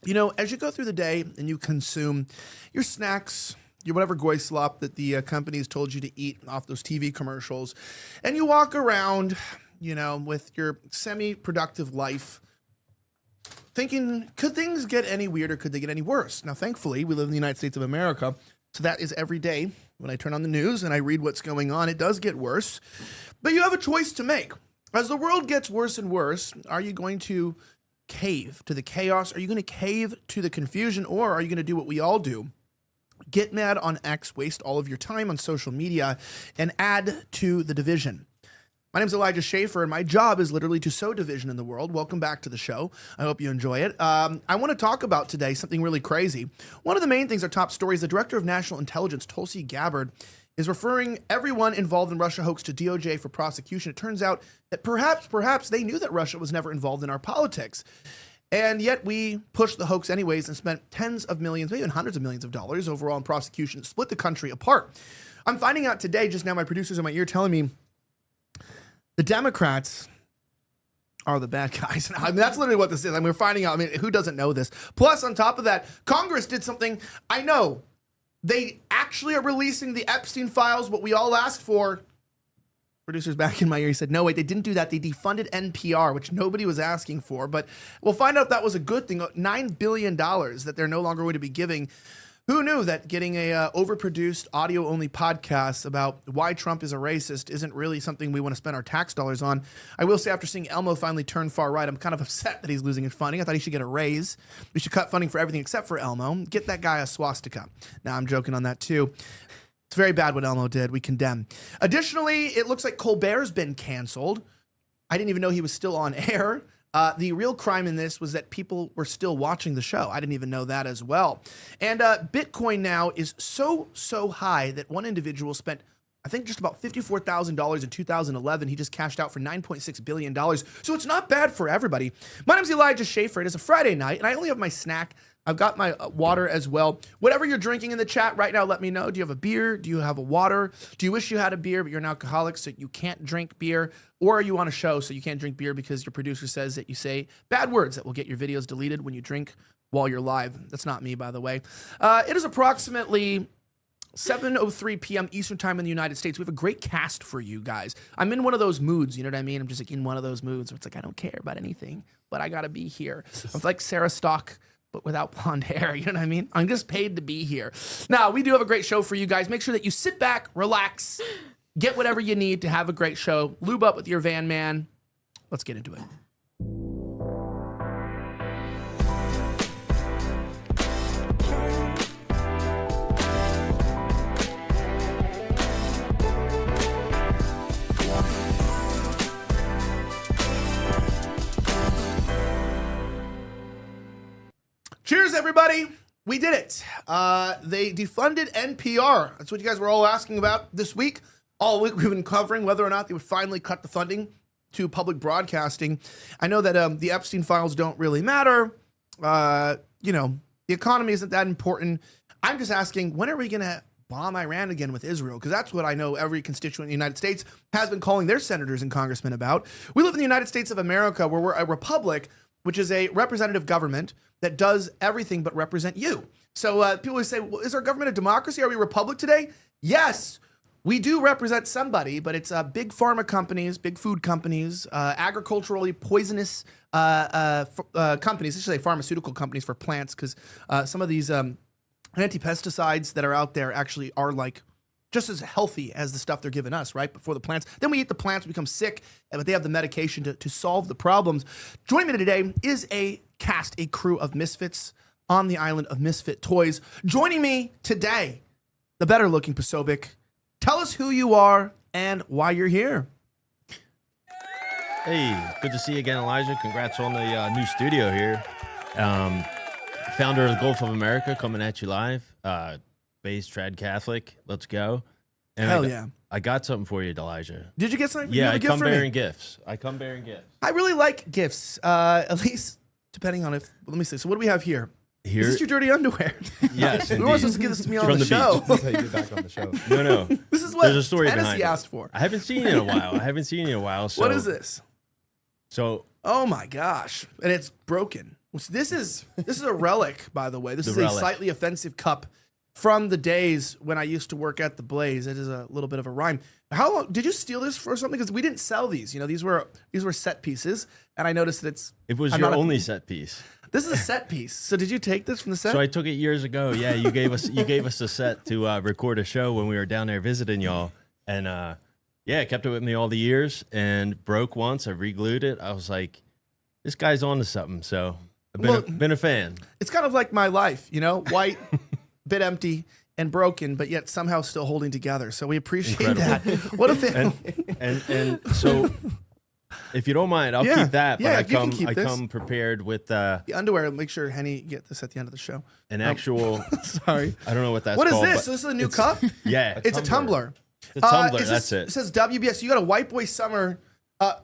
You know, as you go through the day and you consume your snacks, your whatever goy slop that the companies told you to eat off those TV commercials, and you walk around, you know, with your semi-productive life, thinking, could things get any weirder? Could they get any worse? Now, thankfully, we live in the United States of America, so that is every day when I turn on the news and I read what's going on, it does get worse. But you have a choice to make. As the world gets worse and worse, are you going to cave to the chaos? Are you going to cave to the confusion? Or are you going to do what we all do? Get mad on X, waste all of your time on social media, and add to the division. My name is Elijah Schaefer, and my job is literally to sow division in the world. Welcome back to the show. I hope you enjoy it. I want to talk about today something really crazy. One of the main things, our top stories, the Director of National Intelligence, Tulsi Gabbard, is referring everyone involved in Russia hoax to DOJ for prosecution. It turns out that perhaps they knew that Russia was never involved in our politics. And yet we pushed the hoax anyways and spent tens of millions, maybe even hundreds of millions of dollars overall in prosecution, split the country apart. I'm finding out today, just now my producers in my ear telling me, the Democrats are the bad guys. I mean, that's literally what this is. I mean, we're finding out. I mean, who doesn't know this? Plus, on top of that, Congress did something. I know. They actually are releasing the Epstein files, what we all asked for. Producers back in my ear, he said, no, wait, they didn't do that. They defunded NPR, which nobody was asking for. But we'll find out if that was a good thing. $9 billion that they're no longer going to be giving. Who knew that getting a overproduced audio-only podcast about why Trump is a racist isn't really something we want to spend our tax dollars on? I will say, after seeing Elmo finally turn far right, I'm kind of upset that he's losing his funding. I thought he should get a raise. We should cut funding for everything except for Elmo. Get that guy a swastika. Now, I'm joking on that, too. It's very bad what Elmo did. We condemn. Additionally, it looks like Colbert's been canceled. I didn't even know he was still on air. The real crime in this was that people were still watching the show. I didn't even know that as well. And Bitcoin now is so high that one individual spent, I think, just about $54,000 in 2011. He just cashed out for $9.6 billion. So it's not bad for everybody. My name's Elijah Schaefer. It is a Friday night, and I only have my snack. I've got my water as well. Whatever you're drinking in the chat right now, let me know. Do you have a beer? Do you have a water? Do you wish you had a beer, but you're an alcoholic, so you can't drink beer? Or are you on a show, so you can't drink beer because your producer says that you say bad words that will get your videos deleted when you drink while you're live? That's not me, by the way. It is approximately 7:03 p.m. Eastern time in the United States. We have a great cast for you guys. I'm in one of those moods, you know what I mean? I'm just like in one of those moods where it's like, I don't care about anything, but I got to be here. I'm like Sarah Stock, but without blonde hair, you know what I mean? I'm just paid to be here. Now, we do have a great show for you guys. Make sure that you sit back, relax, get whatever you need to have a great show. Lube up with your van man. Let's get into it. Cheers, everybody. We did it. They defunded NPR. That's what you guys were all asking about this week. All week we've been covering whether or not they would finally cut the funding to public broadcasting. I know that the Epstein files don't really matter. You know, the economy isn't that important. I'm just asking, when are we going to bomb Iran again with Israel? Because that's what I know every constituent in the United States has been calling their senators and congressmen about. We live in the United States of America, where we're a republic, which is a representative government that does everything but represent you. So people always say, well, is our government a democracy? Are we a republic today? Yes, we do represent somebody, but it's big pharma companies, big food companies, agriculturally poisonous companies, I should say pharmaceutical companies for plants, because some of these anti-pesticides that are out there actually are like just as healthy as the stuff they're giving us, right? Before the plants. Then we eat the plants, we become sick, but they have the medication to solve the problems. Joining me today is a crew of misfits on the island of misfit toys. Joining me today, the better looking Posobiec. Tell us who you are and why you're here. Hey, good to see you again, Elijah. Congrats on the new studio here. Founder of the Gulf of America, coming at you live. Based trad Catholic. Let's go. And Hell yeah. I got something for you, Elijah. Did you get something? Yeah, I come bearing gifts. I come bearing gifts. I really like gifts, at least depending on if, let me see. So what do we have here? Here, is this your dirty underwear? Yes, we weren't supposed to give this to me on from the show. That's how you get back on the show. No. This is what There's a story Tennessee behind it. asked for. I haven't seen you in a while. So, What is this? So, Oh my gosh. And it's broken. Well, so this is a relic, by the way. This is a relic. slightly offensive cup from the days when I used to work at the Blaze. It is a little bit of a rhyme. How long did you steal this for something? Because we didn't sell these. You know, these were set pieces, and I noticed that It was your only set piece. This is a set piece. So did you take this from the set? So I took it years ago. Yeah, you gave us a set to record a show when we were down there visiting y'all, and I kept it with me all the years. And broke once. I re-glued it. I was like, this guy's on to something. So I've been a fan. It's kind of like my life, you know, white, bit empty, and broken, but yet somehow still holding together. So we appreciate that. What a thing! And so. If you don't mind, I'll keep that. But I come prepared with the underwear. Make sure Henny get this at the end of the show. An actual. Sorry, I don't know what that's called. What is this? This is a new cup. Yeah, it's a tumbler. It's a tumbler. That's it. It says WBS. You got a White Boy Summer. I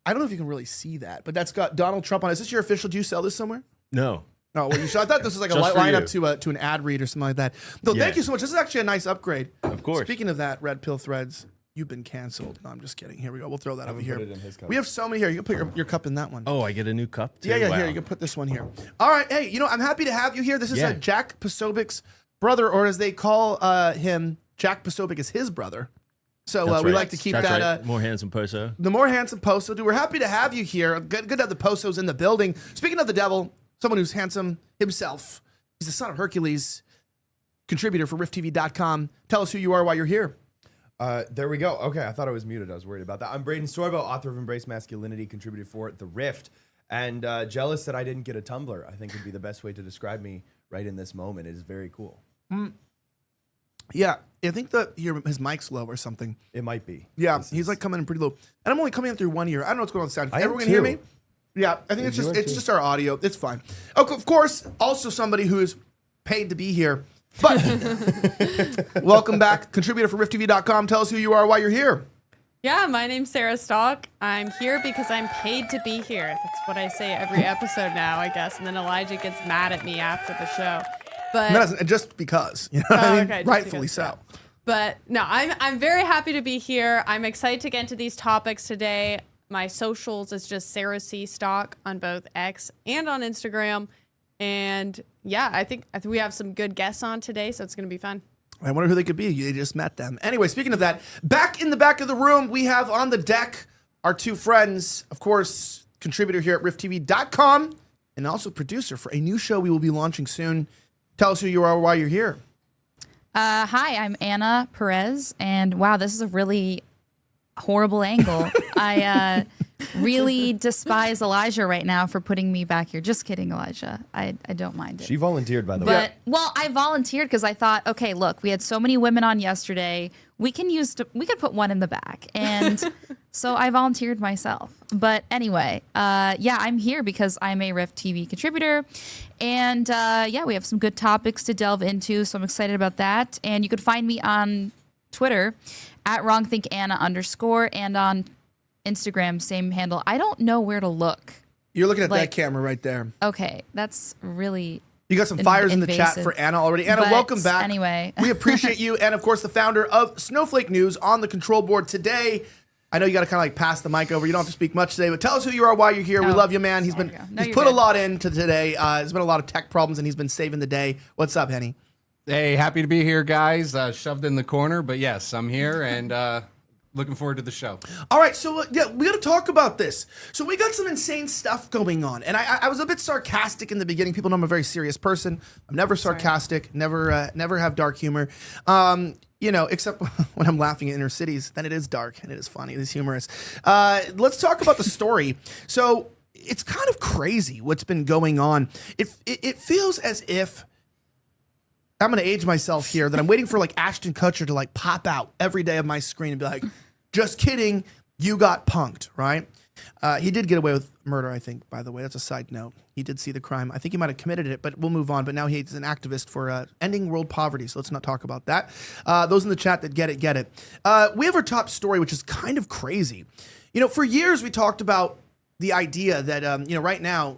don't know if you can really see that, but that's got Donald Trump on it. Is this your official? Do you sell this somewhere? No. Oh, well, you should. I thought this was like a lineup to an ad read or something like that. No, thank you so much. This is actually a nice upgrade. Of course. Speaking of that, Red Pill Threads. You've been canceled. No, I'm just kidding. Here we go. We'll throw that over here. Put it in his cup. We have so many here. You can put your cup in that one. Oh, I get a new cup too? Yeah, wow. Here. You can put this one here. All right. Hey, you know, I'm happy to have you here. This is Jack Posobiec's brother, or as they call him, Jack Posobiec is his brother. So we like to keep That's that. Right. More handsome Poso. The more handsome Poso. Dude, we're happy to have you here. Good to have the Posos in the building. Speaking of the devil, someone who's handsome himself. He's the son of Hercules, contributor for rifttv.com. Tell us who you are while you're here. There we go. Okay, I thought I was muted. I was worried about that. I'm Braden Sorbo, author of Embrace Masculinity, contributed for The Rift, and jealous that I didn't get a tumbler. I think would be the best way to describe me right in this moment. It is very cool. Yeah, I think his mic's low or something. It might be. Yeah, he's like coming in pretty low. And I'm only coming in through one ear. I don't know what's going on with the sound. Everyone can too. hear me? Yeah, I think it's just our audio. It's fine. Okay, of course, also somebody who is paid to be here. But welcome back, contributor for rifttv.com. Tell us who you are, why you're here. Yeah, my name's Sarah Stock. I'm here because I'm paid to be here. That's what I say every episode now, I guess. And then Elijah gets mad at me after the show. But just because, you know what I mean? Okay, Rightfully so. But no, I'm very happy to be here. I'm excited to get into these topics today. My socials is just Sarah C. Stock on both X and on Instagram. And yeah, I think we have some good guests on today, so it's going to be fun. I wonder who they could be. You just met them. Anyway, speaking of that, back in the back of the room, we have on the deck our two friends, of course, contributor here at rifttv.com and also producer for a new show we will be launching soon. Tell us who you are, why you're here. Hi, I'm Anna Perez, and wow, this is a really horrible angle. I really despise Elijah right now for putting me back here. Just kidding, Elijah. I don't mind it. She volunteered, by the way. But well, I volunteered because I thought, okay, look, we had so many women on yesterday. We could put one in the back, and so I volunteered myself. But anyway, I'm here because I'm a Rift TV contributor, and we have some good topics to delve into. So I'm excited about that. And you could find me on Twitter at wrongthinkanna_ and on Instagram, same handle. I don't know where to look. You're looking at that camera right there. Okay, that's really... You got some fires in the chat for Anna already. Anna, welcome back. Anyway. We appreciate you. And, of course, the founder of Snowflake News on the control board today. I know you got to kind of like pass the mic over. You don't have to speak much today, but tell us who you are, why you're here. We love you, man. He's put a lot into today. There's been a lot of tech problems, and he's been saving the day. What's up, Henny? Hey, happy to be here, guys. Shoved in the corner, but yes, I'm here and looking forward to the show. All right, so we got to talk about this. So we got some insane stuff going on, and I was a bit sarcastic in the beginning. People know I'm a very serious person. I'm never sarcastic, never have dark humor. Except when I'm laughing at inner cities, then it is dark and it is funny, it is humorous. Let's talk about the story. So it's kind of crazy what's been going on. It feels as if, I'm going to age myself here, that I'm waiting for like Ashton Kutcher to like pop out every day of my screen and be like, just kidding, you got punked, right? He did get away with murder, I think, by the way. That's a side note. He did see the crime. I think he might have committed it, but we'll move on. But now he's an activist for ending world poverty, so let's not talk about that. Those in the chat that get it. We have our top story, which is kind of crazy. For years we talked about the idea that, right now,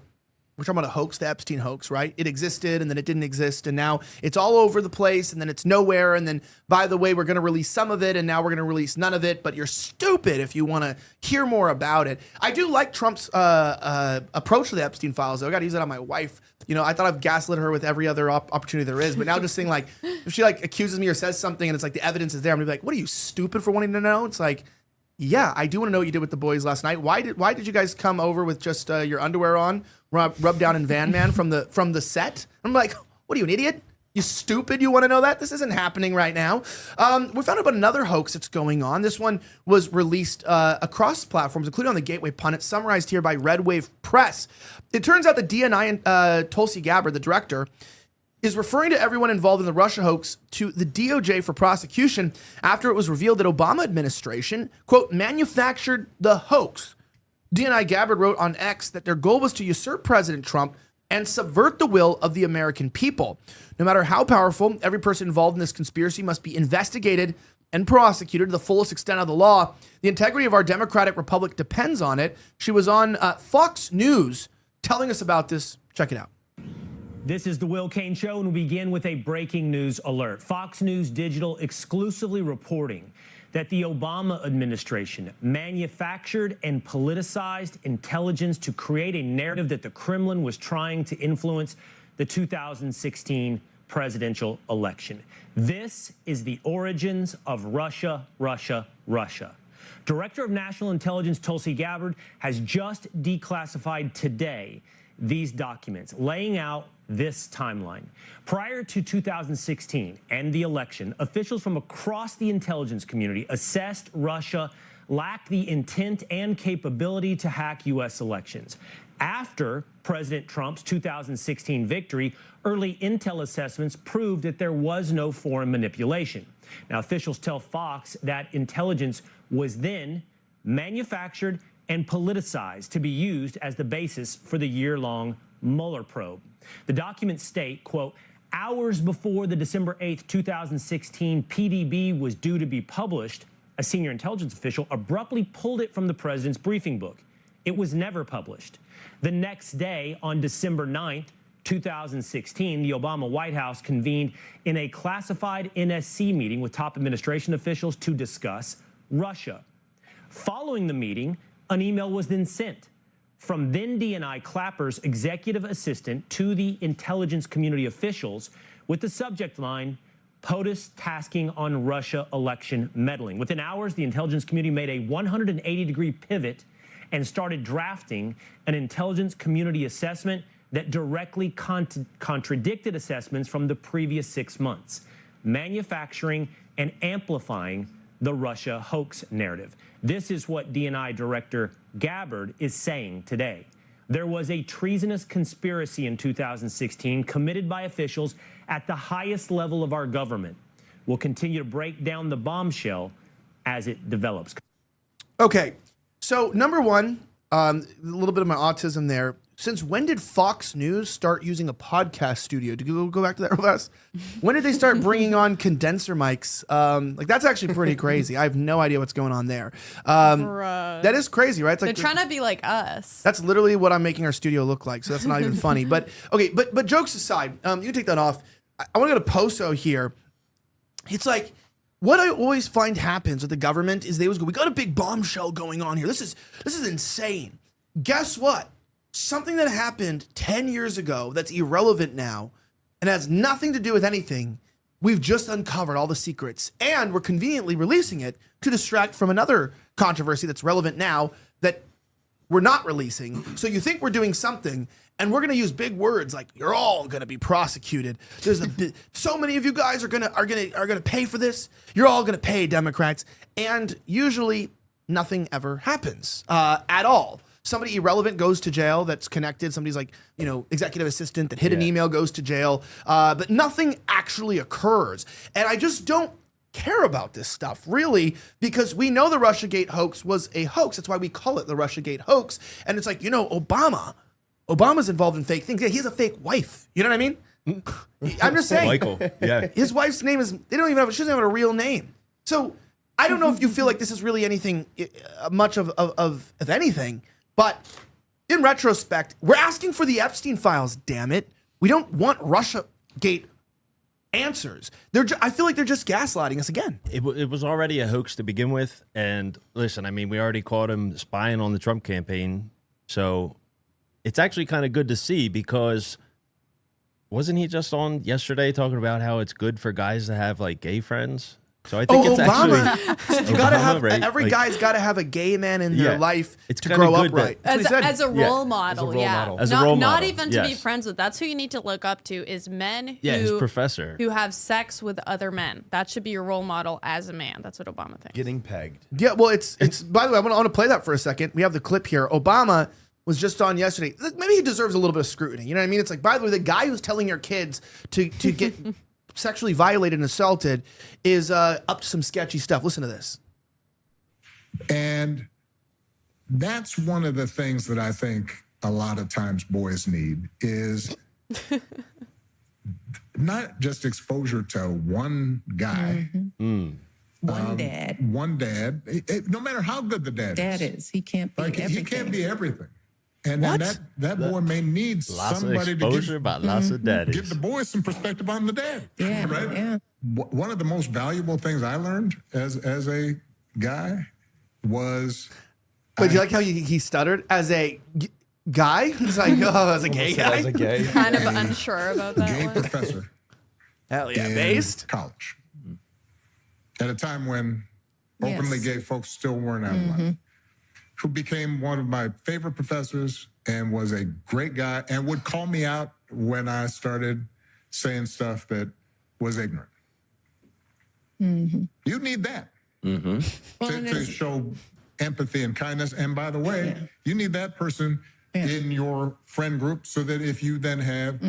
we're talking about a hoax, the Epstein hoax, right? It existed and then it didn't exist. And now it's all over the place and then it's nowhere. And then, by the way, we're going to release some of it and now we're going to release none of it. But you're stupid if you want to hear more about it. I do like Trump's approach to the Epstein files, though. I got to use it on my wife. You know, I thought I've gaslit her with every other opportunity there is. But now just saying, like, if she, like, accuses me or says something and it's like the evidence is there, I'm going to be like, what are you, stupid for wanting to know? It's like, yeah, I do want to know what you did with the boys last night. Why did you guys come over with just your underwear on, rub down in Van Man from the set? I'm like, what are you, an idiot? You stupid? You want to know that? This isn't happening right now. We found out about another hoax that's going on. This one was released across platforms, including on the Gateway Pundit, summarized here by Red Wave Press. It turns out that DNI and Tulsi Gabbard, the director, is referring to everyone involved in the Russia hoax to the DOJ for prosecution after it was revealed that Obama administration, quote, manufactured the hoax. DNI Gabbard wrote on X that their goal was to usurp President Trump and subvert the will of the American people. No matter how powerful, every person involved in this conspiracy must be investigated and prosecuted to the fullest extent of the law. The integrity of our democratic republic depends on it. She was on Fox News telling us about this. Check it out. This is the Will Cain Show, and we begin with a breaking news alert. Fox News Digital exclusively reporting that the Obama administration manufactured and politicized intelligence to create a narrative that the Kremlin was trying to influence the 2016 presidential election. This is the origins of Russia, Russia, Russia. Director of National Intelligence Tulsi Gabbard has just declassified today these documents, laying out this timeline. Prior to 2016 and the election, officials from across the intelligence community assessed Russia lacked the intent and capability to hack U.S. elections. After President Trump's 2016 victory, early intel assessments proved that there was no foreign manipulation. Now, officials tell Fox that intelligence was then manufactured and politicized to be used as the basis for the year-long Mueller probe. The documents state, quote, hours before the December 8th, 2016 PDB was due to be published, a senior intelligence official abruptly pulled it from the president's briefing book. It was never published. The next day, on December 9th, 2016, the Obama White House convened in a classified NSC meeting with top administration officials to discuss Russia. Following the meeting, an email was then sent from then DNI Clapper's executive assistant to the intelligence community officials with the subject line, POTUS tasking on Russia election meddling. Within hours, the intelligence community made a 180-degree pivot and started drafting an intelligence community assessment that directly contradicted assessments from the previous 6 months, manufacturing and amplifying the Russia hoax narrative. This is what DNI Director Gabbard is saying today. There was a treasonous conspiracy in 2016 committed by officials at the highest level of our government. We'll continue to break down the bombshell as it develops. Okay, so number one, a little bit of my autism there. Since when did Fox News start using a podcast studio? Did you go back to that real fast? When did they start bringing on condenser mics? Like, that's actually pretty crazy. I have no idea what's going on there. That is crazy, right? It's like They're trying to be like us. That's literally what I'm making our studio look like. So that's not even funny. But okay, but jokes aside, you can take that off. I want to go to Poso here. It's like, what I always find happens with the government is they always go, we got a big bombshell going on here. This is insane. Guess what? Something that happened 10 years ago that's irrelevant now and has nothing to do with anything, we've just uncovered all the secrets, and we're conveniently releasing it to distract from another controversy that's relevant now that we're not releasing. So you think we're doing something, and we're going to use big words like you're all going to be prosecuted. There's so many of you guys are going to pay for this. You're all going to pay, Democrats, and usually nothing ever happens at all. Somebody irrelevant goes to jail that's connected. Somebody's like, executive assistant that hid an email goes to jail. But nothing actually occurs. And I just don't care about this stuff, really, because we know the Russiagate hoax was a hoax. That's why we call it the Russiagate hoax. And it's like, Obama's involved in fake things. Yeah, he has a fake wife. You know what I mean? I'm just saying. Michael, yeah. His wife's name is, she doesn't even have a real name. So I don't know if you feel like this is really anything much of anything. But in retrospect, we're asking for the Epstein files, damn it. We don't want Russiagate answers. I feel like they're just gaslighting us again. It was already a hoax to begin with. And listen, I mean, we already caught him spying on the Trump campaign. So it's actually kind of good to see, because wasn't he just on yesterday talking about how it's good for guys to have like gay friends? So I think it's Obama. actually You gotta have right? every Like, guy's got to have a gay man in their Yeah. life It's to kinda grow up good that- right. That's what he said. As a role model, role yeah. model. As a not, role not model, even to be yes. friends with. That's who you need to look up to, is men Yeah, his who, professor. who have sex with other men. That should be your role model as a man. That's what Obama thinks. Getting pegged. Yeah, well, it's. By the way, I want to play that for a second. We have the clip here. Obama was just on yesterday. Maybe he deserves a little bit of scrutiny. You know what I mean? It's like, by the way, the guy who's telling your kids to get sexually violated and assaulted is up to some sketchy stuff. Listen to this. And that's one of the things that I think a lot of times boys need is not just exposure to one guy. One dad. One dad. No matter how good the dad is. He can't be Like, everything. he can't be everything. And then that boy may need Lots of somebody to exposure by lots of daddies. give the boys some perspective on the dad. Yeah, right? yeah. One of the most valuable things I learned as a guy was But do you like how he stuttered as a guy? He's like, oh, as a gay guy. As a gay. Kind of unsure about that gay one. professor Hell yeah, in based. college at a time when openly Yes. gay folks still weren't outlawed, who became one of my favorite professors and was a great guy and would call me out when I started saying stuff that was ignorant. You need that to show empathy and kindness. And by the way, you need that person in your friend group so that if you then have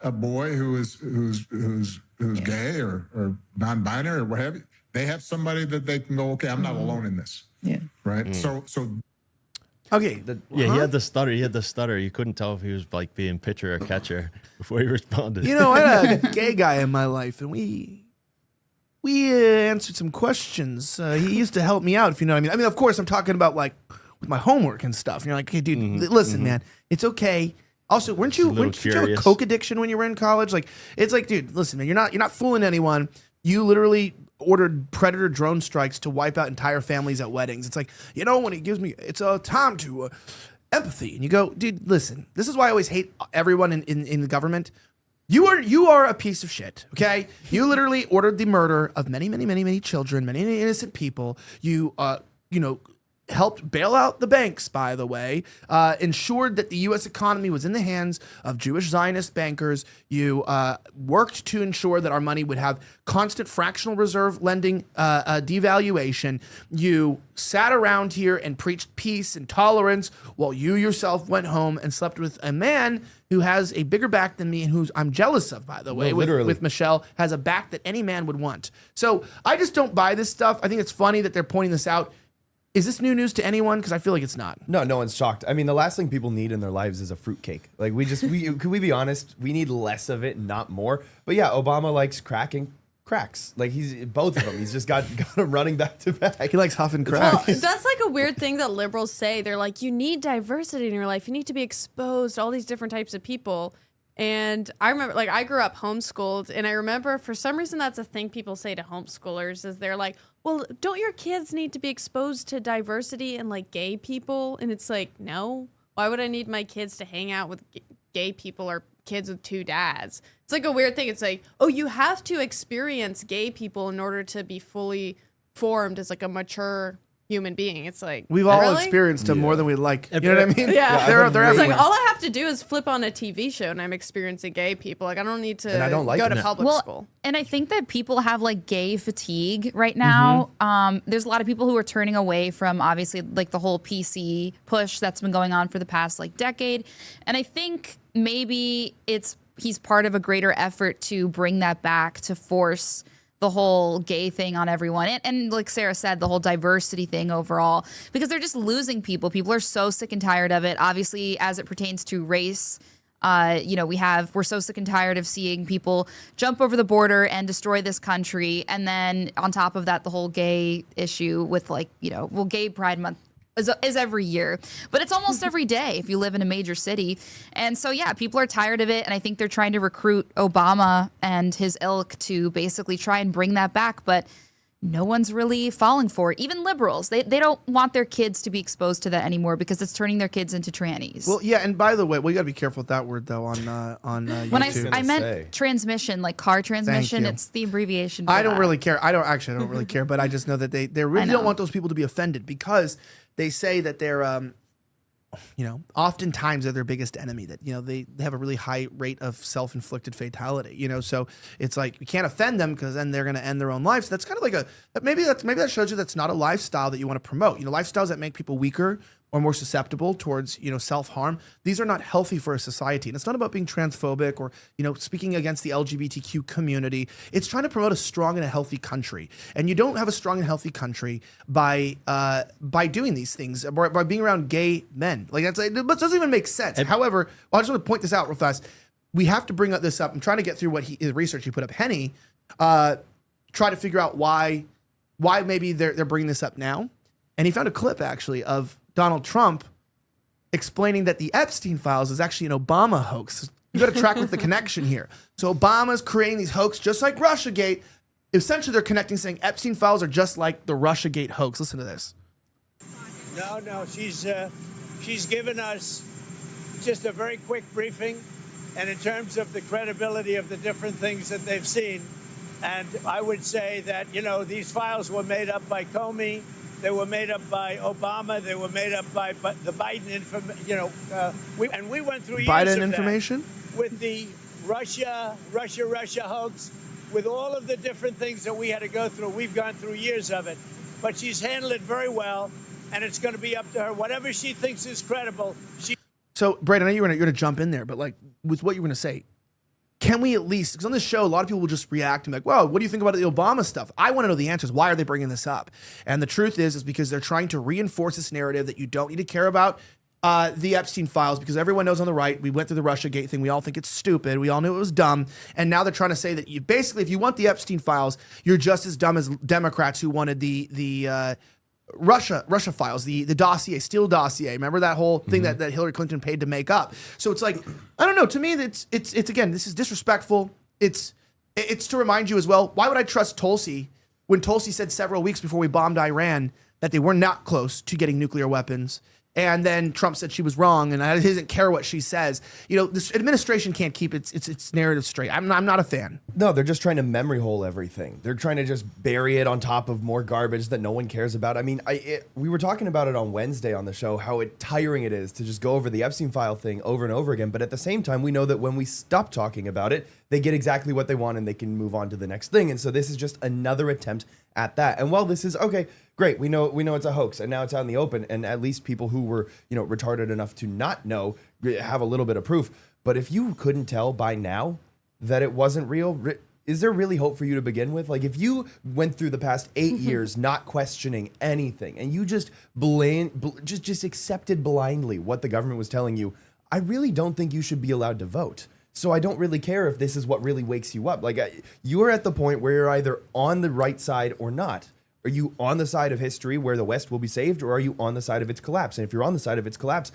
a boy who's gay or non-binary or what have you, they have somebody that they can go, okay, I'm not alone in this. Yeah. Right. So Okay. Yeah, he had the stutter. He had the stutter. You couldn't tell if he was like being pitcher or catcher before he responded. You know, I had a gay guy in my life, and we answered some questions. He used to help me out, if you know what I mean. I mean, of course, I'm talking about like with my homework and stuff. And you're like, hey, dude, listen, man, it's okay. Also, weren't you have a curious. coke addiction when you were in college? Like, it's like, dude, listen, man, you're not fooling anyone. You literally ordered predator drone strikes to wipe out entire families at weddings. It's like, you know, when he gives me, it's a time to empathy, and you go, dude, listen. This is why I always hate everyone in the government. You are a piece of shit, okay? You literally ordered the murder of many children, many innocent people. You helped bail out the banks, by the way, ensured that the U.S. economy was in the hands of Jewish Zionist bankers. You worked to ensure that our money would have constant fractional reserve lending devaluation. You sat around here and preached peace and tolerance while you yourself went home and slept with a man who has a bigger back than me and who I'm jealous of, by the way, with Michelle, has a back that any man would want. So I just don't buy this stuff. I think it's funny that they're pointing this out. Is this new news to anyone? Because I feel like it's not. No one's shocked. I mean, the last thing people need in their lives is a fruitcake. Like, could we be honest? We need less of it, not more. But yeah, Obama likes cracking cracks. Like, he's both of them. He's just got them running back to back. He likes huffing crack. Well, that's like a weird thing that liberals say. They're like, you need diversity in your life. You need to be exposed to all these different types of people. And I remember, like, I grew up homeschooled, and I remember for some reason that's a thing people say to homeschoolers is they're like, well, don't your kids need to be exposed to diversity and, like, gay people? And it's like, no. Why would I need my kids to hang out with gay people or kids with two dads? It's like a weird thing. It's like, oh, you have to experience gay people in order to be fully formed as, like, a mature human being. It's like, We've all really? experienced them more than we like. You know what I mean? Yeah. They're It's everywhere. like all I have to do is flip on a TV show and I'm experiencing gay people. Like I don't need to And I don't like go it. to public school. And I think that people have like gay fatigue right now. There's a lot of people who are turning away from obviously like the whole PC push that's been going on for the past like decade. And I think maybe he's part of a greater effort to bring that back, to force the whole gay thing on everyone. And like Sarah said, the whole diversity thing overall, because they're just losing people. People are so sick and tired of it. Obviously, as it pertains to race, we're so sick and tired of seeing people jump over the border and destroy this country. And then on top of that, the whole gay issue with like, Gay Pride Month is every year, but it's almost every day if you live in a major city. And so, yeah, people are tired of it. And I think they're trying to recruit Obama and his ilk to basically try and bring that back. But no one's really falling for it. Even liberals, they don't want their kids to be exposed to that anymore because it's turning their kids into trannies. Well, yeah, and by the way, you got to be careful with that word though on YouTube. When I meant transmission, like car transmission, you. it's the abbreviation. For I don't that. really care. I don't really care, but I just know that they really don't want those people to be offended because they say that they're oftentimes they're their biggest enemy, that they have a really high rate of self-inflicted fatality, so it's like you can't offend them because then they're going to end their own lives. So that's kind of like maybe that shows you that's not a lifestyle that you want to promote. Lifestyles that make people weaker or more susceptible towards self-harm, these are not healthy for a society. And it's not about being transphobic or speaking against the LGBTQ community. It's trying to promote a strong and a healthy country, and you don't have a strong and healthy country by doing these things, by being around gay men. Like it doesn't even make sense. However, I just want to point this out real fast. We have to bring this up. I'm trying to get through the research he put up. Henny, try to figure out why maybe they're bringing this up now, and he found a clip actually of Donald Trump explaining that the Epstein files is actually an Obama hoax. You got to track with the connection here. So Obama's creating these hoax just like Russiagate. Essentially, they're connecting, saying Epstein files are just like the Russiagate hoax. Listen to this. No, she's given us just a very quick briefing, and in terms of the credibility of the different things that they've seen, and I would say that these files were made up by Comey. They were made up by Obama. They were made up by the Biden information. We went through years Biden of information that with the Russia hoax, with all of the different things that we had to go through. We've gone through years of it, but she's handled it very well, and it's going to be up to her. Whatever she thinks is credible. So, Brad, I know you're going to jump in there, but like with what you're going to say, can we at least, because on this show, a lot of people will just react and be like, well, what do you think about the Obama stuff? I want to know the answers. Why are they bringing this up? And the truth is because they're trying to reinforce this narrative that you don't need to care about the Epstein files, because everyone knows on the right, we went through the Russiagate thing. We all think it's stupid. We all knew it was dumb. And now they're trying to say that you basically, if you want the Epstein files, you're just as dumb as Democrats who wanted the Russia files, the dossier, Steele dossier. Remember that whole thing that Hillary Clinton paid to make up? So it's like, I don't know. To me, it's again, this is disrespectful. It's to remind you as well. Why would I trust Tulsi when Tulsi said several weeks before we bombed Iran that they were not close to getting nuclear weapons? And then Trump said she was wrong, and he doesn't care what she says. This administration can't keep its narrative straight. I'm not a fan. No, they're just trying to memory hole everything. They're trying to just bury it on top of more garbage that no one cares about. I mean, we were talking about it on Wednesday on the show, how tiring it is to just go over the Epstein file thing over and over again. But at the same time, we know that when we stop talking about it, they get exactly what they want and they can move on to the next thing. And so this is just another attempt at that. And while this is okay, great, we know it's a hoax, and now it's out in the open, and at least people who were retarded enough to not know have a little bit of proof. But if you couldn't tell by now that it wasn't real, is there really hope for you to begin with? Like, if you went through the past 8 years not questioning anything, and you just just accepted blindly what the government was telling you, I really don't think you should be allowed to vote. So I don't really care if this is what really wakes you up. Like, you're at the point where you're either on the right side or not. Are you on the side of history where the West will be saved, or are you on the side of its collapse? And if you're on the side of its collapse,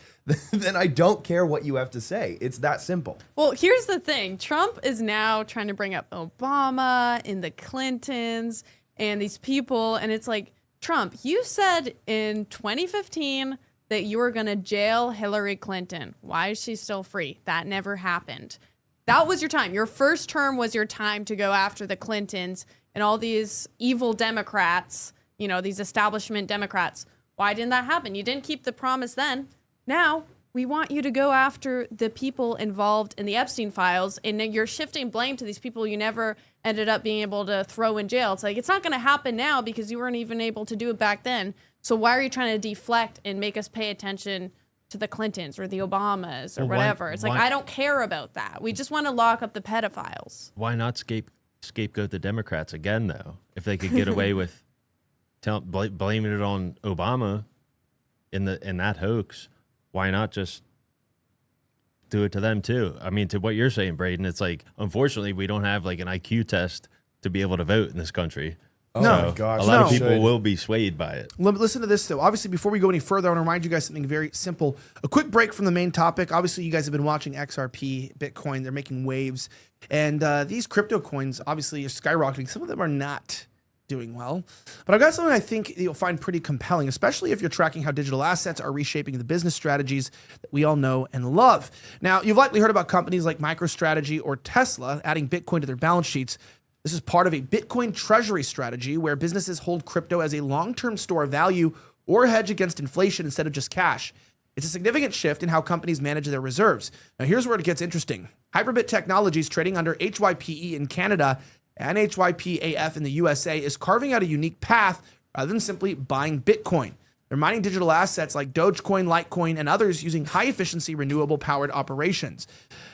then I don't care what you have to say. It's that simple. Well, here's the thing. Trump is now trying to bring up Obama and the Clintons and these people. And it's like, Trump, you said in 2015 that you were going to jail Hillary Clinton. Why is she still free? That never happened. That was your time. Your first term was your time to go after the Clintons and all these evil Democrats, these establishment Democrats. Why didn't that happen? You didn't keep the promise then. Now we want you to go after the people involved in the Epstein files, and you're shifting blame to these people you never ended up being able to throw in jail. It's like, it's not going to happen now because you weren't even able to do it back then. So why are you trying to deflect and make us pay attention to the Clintons or the Obamas or whatever? It's like, I don't care about that. We just want to lock up the pedophiles. Why not scapegoat the Democrats again, though? If they could get away with blaming it on Obama in that hoax, why not just do it to them too? I mean, to what you're saying, Braden, it's like, unfortunately, we don't have like an IQ test to be able to vote in this country. Oh No. my gosh. A lot of No. people will be swayed by it. Listen to this, though. Obviously, before we go any further, I want to remind you guys something very simple. A quick break from the main topic. Obviously, you guys have been watching XRP, Bitcoin. They're making waves. And these crypto coins, obviously, are skyrocketing. Some of them are not doing well. But I've got something I think you'll find pretty compelling, especially if you're tracking how digital assets are reshaping the business strategies that we all know and love. Now, you've likely heard about companies like MicroStrategy or Tesla adding Bitcoin to their balance sheets. This is part of a Bitcoin treasury strategy where businesses hold crypto as a long-term store of value or hedge against inflation instead of just cash. It's a significant shift in how companies manage their reserves. Now, here's where it gets interesting. Hyperbit Technologies, trading under HYPE in Canada and HYPAF in the USA, is carving out a unique path rather than simply buying Bitcoin. They're mining digital assets like Dogecoin, Litecoin, and others using high-efficiency, renewable-powered operations.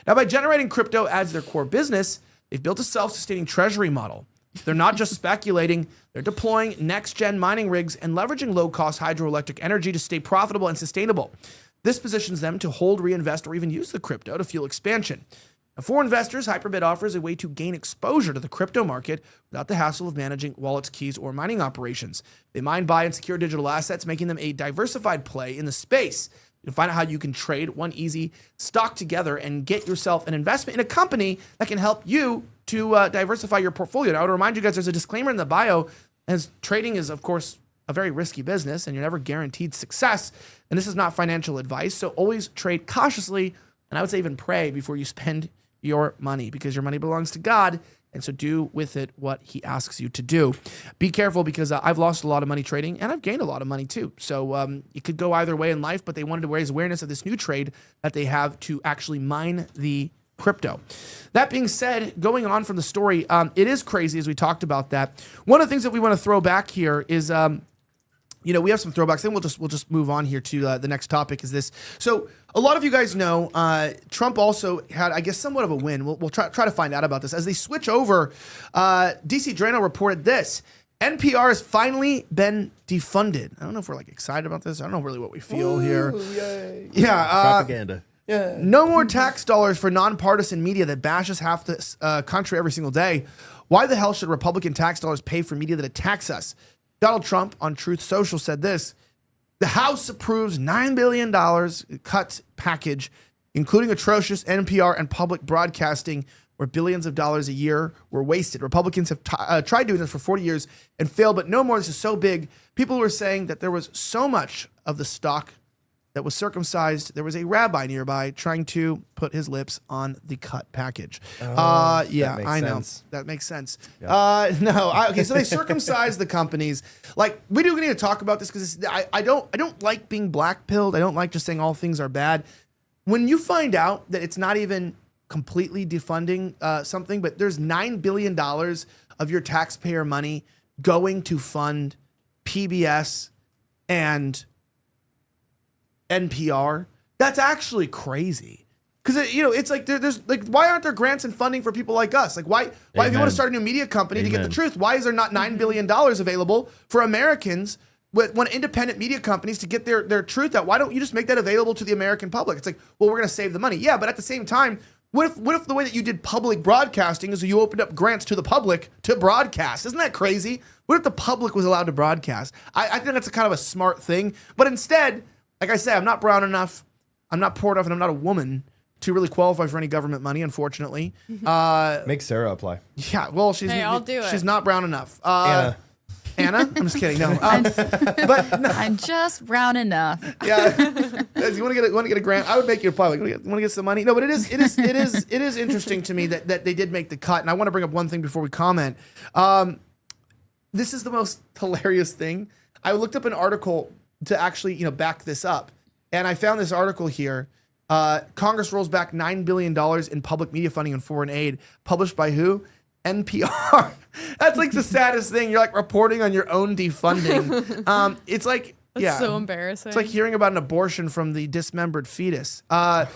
Now, by generating crypto as their core business, they've built a self-sustaining treasury model. They're not just speculating, they're deploying next-gen mining rigs and leveraging low-cost hydroelectric energy to stay profitable and sustainable. This positions them to hold, reinvest, or even use the crypto to fuel expansion. Now, for investors, Hyperbit offers a way to gain exposure to the crypto market without the hassle of managing wallets, keys, or mining operations. They mine, buy, and secure digital assets, making them a diversified play in the space. You can find out how you can trade one easy stock together and get yourself an investment in a company that can help you to diversify your portfolio. Now, I would remind you guys, there's a disclaimer in the bio, as trading is, of course, a very risky business and you're never guaranteed success. And this is not financial advice. So always trade cautiously. And I would say even pray before you spend your money, because your money belongs to God. And so do with it what he asks you to do. Be careful, because I've lost a lot of money trading and I've gained a lot of money too. So it could go either way in life, but they wanted to raise awareness of this new trade that they have to actually mine the crypto. That being said, going on from the story, it is crazy as we talked about that. One of the things that we want to throw back here is, we have some throwbacks. Then we'll just move on here to the next topic. Is this? So a lot of you guys know Trump also had, I guess, somewhat of a win. We'll try to find out about this as they switch over. DC Drano reported this: NPR has finally been defunded. I don't know if we're excited about this. I don't know really what we feel here. Yay. Yeah, Propaganda. Yeah. no more tax dollars for nonpartisan media that bashes half the country every single day. Why the hell should Republican tax dollars pay for media that attacks us? Donald Trump on Truth Social said this: the House approves $9 billion cuts package, including atrocious NPR and public broadcasting, where billions of dollars a year were wasted. Republicans have tried doing this for 40 years and failed, but no more. This is so big. People were saying that there was so much of the stock that was circumcised. There was a rabbi nearby trying to put his lips on the cut package. Yeah, makes I know. sense. That makes sense. Yeah. Okay, so they circumcised the companies. We do need to talk about this, because I don't like being black-pilled. I don't like just saying all things are bad. When you find out that it's not even completely defunding something, but there's $9 billion of your taxpayer money going to fund PBS and NPR, that's actually crazy. Because it's there's why aren't there grants and funding for people like us? Why if you want to start a new media company to get the truth, why is there not $9 billion available for Americans when independent media companies to get their truth out? Why don't you just make that available to the American public? It's we're going to save the money. Yeah, but at the same time, what if the way that you did public broadcasting is you opened up grants to the public to broadcast? Isn't that crazy? What if the public was allowed to broadcast? I think that's a kind of a smart thing. But instead, like I say, I'm not brown enough, I'm not poor enough, and I'm not a woman to really qualify for any government money, unfortunately. Make Sarah apply. Yeah, well, I'll do it. She's not brown enough. Anna? I'm just kidding. No, but no. I'm just brown enough. Yeah, you want to get a grant? I would make you apply. You want to get some money? No, but it is interesting to me that they did make the cut, and I want to bring up one thing before we comment. This is the most hilarious thing. I looked up an article to actually back this up, and I found this article here. Congress rolls back $9 billion in public media funding and foreign aid, published by who? NPR. That's the saddest thing. You're reporting on your own defunding. It's That's so embarrassing. It's like hearing about an abortion from the dismembered fetus. What?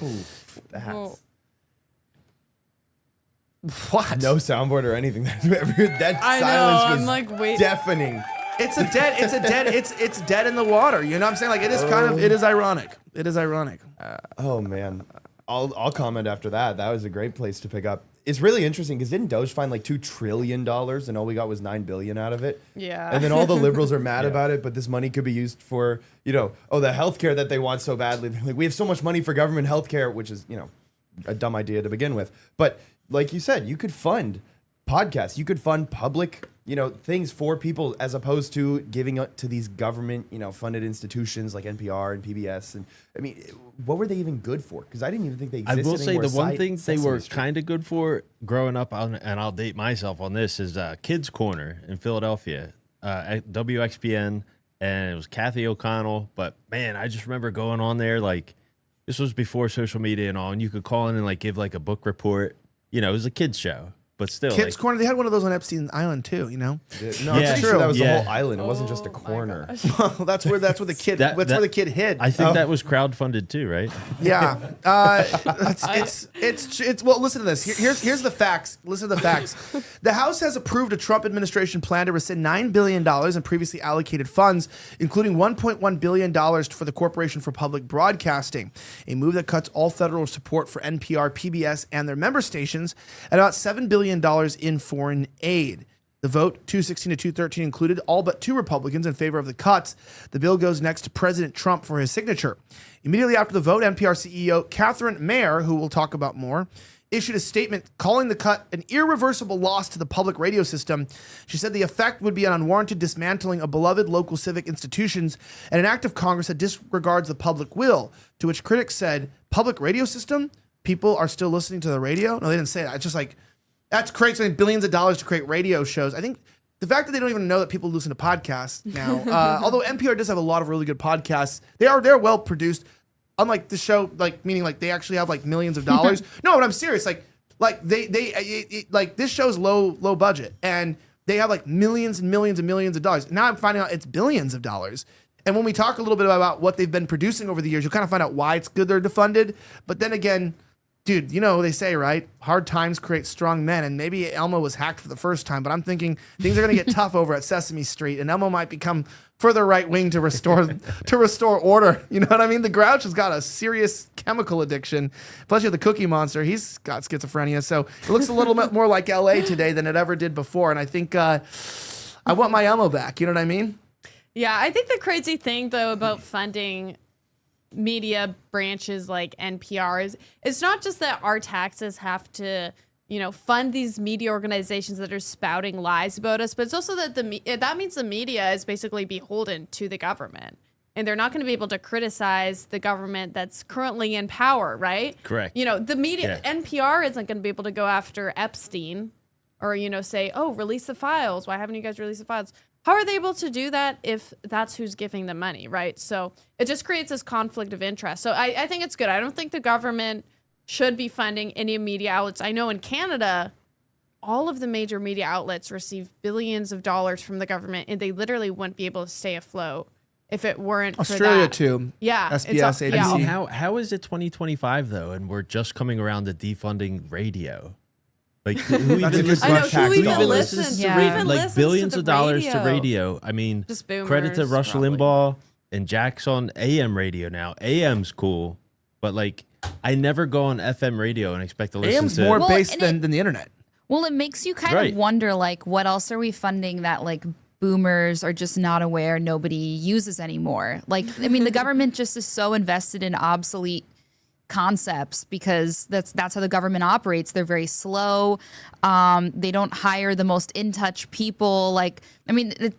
No soundboard or anything. That I know, silence I'm was wait. deafening. It's dead in the water. You know what I'm saying? It is ironic. It is ironic. Oh man, I'll comment after that. That was a great place to pick up. it's really interesting because didn't Doge find like $2 trillion and all we got was $9 billion out of it? Yeah. And then all the liberals are mad about it, but this money could be used for, the healthcare that they want so badly. They're like, we have so much money for government healthcare, which is, a dumb idea to begin with. But like you said, you could fund podcasts, you could fund public, things for people as opposed to giving up to these government, funded institutions like NPR and PBS. And I mean, what were they even good for? Because I didn't even think they existed. I will say anymore the one aside thing they Sesame were Street. kind of good for growing up, and I'll date myself on this, is Kids Corner in Philadelphia at WXPN, and it was Kathy O'Connell. But man, I just remember going on there, like, this was before social media and all, and you could call in and like give like a book report. It was a kids show. But still, Kids Corner, they had one of those on Epstein Island too, No, Yeah. it's true. That was the Yeah. whole island. It wasn't just a corner. Well, that's where the kid where the kid hid. I think that was crowdfunded too, right? Yeah, it's well. Listen to this. Here's the facts. Listen to the facts. The House has approved a Trump administration plan to rescind $9 billion in previously allocated funds, including $1.1 billion for the Corporation for Public Broadcasting, a move that cuts all federal support for NPR, PBS, and their member stations at about $7 billion in foreign aid. The vote, 216 to 213, included all but 2 Republicans in favor of the cuts. The bill goes next to President Trump for his signature. Immediately after the vote, NPR CEO Catherine Mayer, who we'll talk about more, issued a statement calling the cut an irreversible loss to the public radio system. She said the effect would be an unwarranted dismantling of beloved local civic institutions and an act of Congress that disregards the public will, to which critics said, public radio system? People are still listening to the radio? No, they didn't say that. It's just like, that's crazy, spending billions of dollars to create radio shows. I think the fact that they don't even know that people listen to podcasts now, although NPR does have a lot of really good podcasts, they're well produced. Unlike the show, meaning they actually have millions of dollars. No, but I'm serious. This show's low budget, and they have millions and millions and millions of dollars. Now I'm finding out it's billions of dollars. And when we talk a little bit about what they've been producing over the years, you'll kind of find out why it's good they're defunded. But then again, dude, they say, right? Hard times create strong men. And maybe Elmo was hacked for the first time, but I'm thinking things are going to get tough over at Sesame Street, and Elmo might become further right wing to restore order. You know what I mean? The Grouch has got a serious chemical addiction. Plus, you have the Cookie Monster. He's got schizophrenia. So it looks a little bit more like LA today than it ever did before. And I think I want my Elmo back. You know what I mean? Yeah, I think the crazy thing, though, about funding media branches like NPR is it's not just that our taxes have to, fund these media organizations that are spouting lies about us, but it's also that that means the media is basically beholden to the government, and they're not going to be able to criticize the government that's currently in power, right? Correct. The media, NPR isn't going to be able to go after Epstein or, say, oh, release the files. Why haven't you guys released the files? How are they able to do that if that's who's giving them money, right? So it just creates this conflict of interest. So I think it's good. I don't think the government should be funding any media outlets. I know in Canada, all of the major media outlets receive billions of dollars from the government, and they literally wouldn't be able to stay afloat if it weren't Australia for that. too. Yeah. SBS, ABC. Yeah. How is it 2025 though, and we're just coming around to defunding radio? Who That's a even good listens, I know, question. who even who listens listens to to Yeah. radio? even listens Billions to of the dollars to radio? radio. I mean, Just credit to boomers, Rush probably. Limbaugh and Jack's on AM radio now. AM's cool, but I never go on FM radio and expect to listen AM's to more Well, based and than the internet. Well, it makes you kind Right. of wonder, what else are we funding that boomers are just not aware nobody uses anymore? The government just is so invested in obsolete concepts because that's how the government operates. They're very slow. They don't hire the most in-touch people.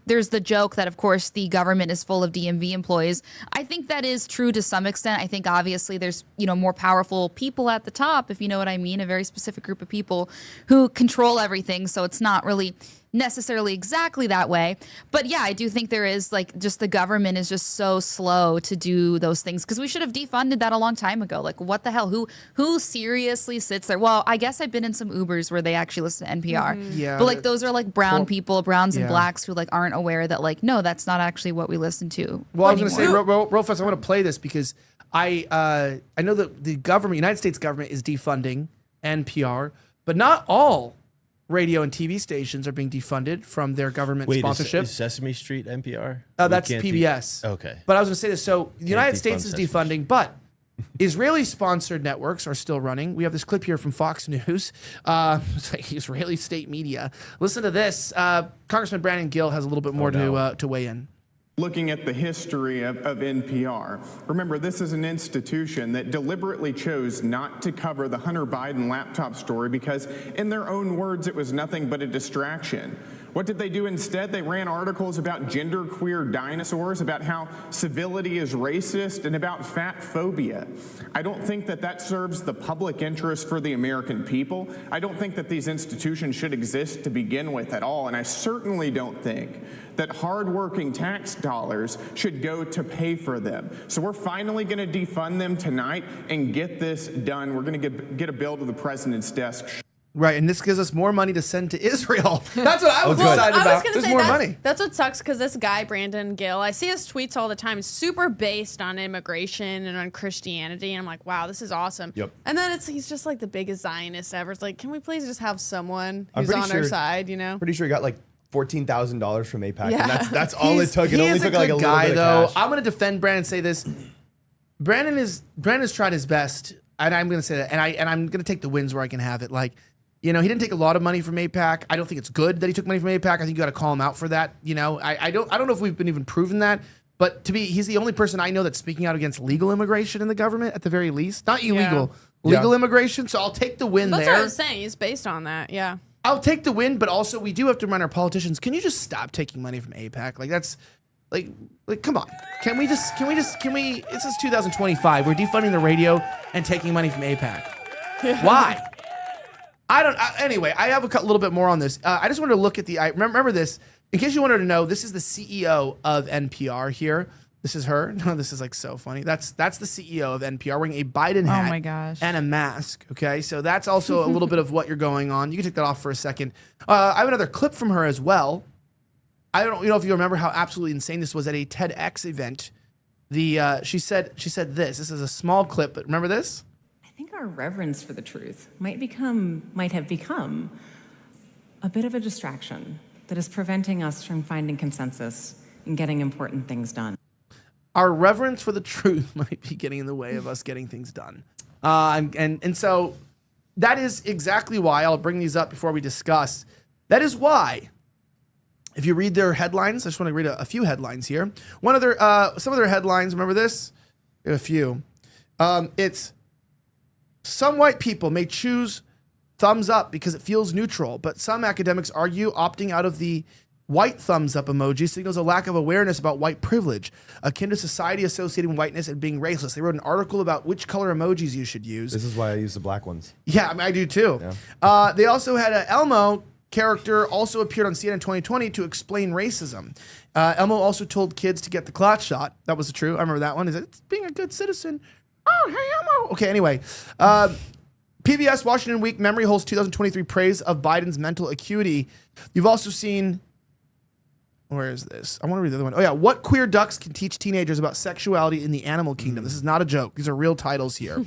There's the joke that, of course, the government is full of DMV employees. I think that is true to some extent. I think obviously there's, more powerful people at the top, if you know what I mean, a very specific group of people who control everything. So it's not really necessarily exactly that way. But yeah, I do think there is just the government is just so slow to do those things because we should have defunded that a long time ago. What the hell? Who seriously sits there? Well, I guess I've been in some Ubers where they actually listen to NPR. Yeah, But those are brown people, browns and Yeah. blacks who aren't aware that no, that's not actually what we listen to. Well, I was going to say anymore. real fast. I want to play this because I know that the government, United States government, is defunding NPR, but not all radio and TV stations are being defunded from their government sponsorship. Is Sesame Street NPR? That's We can't PBS. Okay. But I was going to say this. So the United defund States is Sesame defunding, but Israeli-sponsored networks are still running. We have this clip here from Fox News. It's like Israeli state media. Listen to this. Congressman Brandon Gill has a little bit more to weigh in. Looking at the history of NPR, remember, this is an institution that deliberately chose not to cover the Hunter Biden laptop story because, in their own words, it was nothing but a distraction. What did they do instead? They ran articles about genderqueer dinosaurs, about how civility is racist, and about fat phobia. I don't think that serves the public interest for the American people. I don't think that these institutions should exist to begin with at all, and I certainly don't think that hardworking tax dollars should go to pay for them. So we're finally going to defund them tonight and get this done. We're going to get a bill to the president's desk. Right, and this gives us more money to send to Israel. That's what I was excited about. There's more money. That's what sucks, because this guy, Brandon Gill, I see his tweets all the time. It's super based on immigration and on Christianity, and I'm like, wow, this is awesome. Yep. And then he's just like the biggest Zionist ever. It's like, can we please just have someone who's on our side, you know? Pretty sure he got like $14,000 from AIPAC, Yeah. and that's all it took. It only took like a little guy, bit though. of cash. I'm going to defend Brandon and say this. Brandon's tried his best, and I'm going to say that, and I'm going to take the wins where I can have it. Like, you know, he didn't take a lot of money from AIPAC. I don't think it's good that he took money from AIPAC. I think you got to call him out for that. You know, I don't know if we've been even proven that, but he's the only person I know that's speaking out against legal immigration in the government, at the very least. Not illegal, legal immigration. So I'll take the win there. That's what I was saying. He's based on that. Yeah. I'll take the win, but also we do have to remind our politicians, can you just stop taking money from AIPAC? Like, that's like come on. Can we this is 2025. We're defunding the radio and taking money from AIPAC. Why? Anyway, I have a little bit more on this. I just wanted to look at remember this, in case you wanted to know, this is the CEO of NPR here. This is her. No, this is like so funny. That's the CEO of NPR wearing a Biden hat. Oh my gosh. And a mask. Okay, so that's also a little bit of what you're going on. You can take that off for a second. I have another clip from her as well. I don't know if you remember how absolutely insane this was at a TEDx event. She said this. This is a small clip, but remember this? I think our reverence for the truth might have become a bit of a distraction that is preventing us from finding consensus and getting important things done. Our reverence for the truth might be getting in the way of us getting things done. And so that is exactly why I'll bring these up before we discuss. That is why, if you read their headlines, I just want to read a few headlines here. Some of their headlines, remember this? A few. It's some white people may choose thumbs up because it feels neutral, but some academics argue opting out of the white thumbs up emoji signals a lack of awareness about white privilege, akin to society associating whiteness and being racist. They wrote an article about which color emojis you should use. This is why I use the black ones. Yeah, I do too. Yeah. They also had an Elmo character also appeared on CNN 2020 to explain racism. Elmo also told kids to get the clot shot. That was true. I remember that one. Is it being a good citizen? Oh, hey, Elmo. Okay, anyway. PBS Washington Week Memory Holes 2023 praise of Biden's mental acuity. You've also seen... Where is this? I want to read the other one. Oh, yeah. What queer ducks can teach teenagers about sexuality in the animal kingdom? This is not a joke. These are real titles here.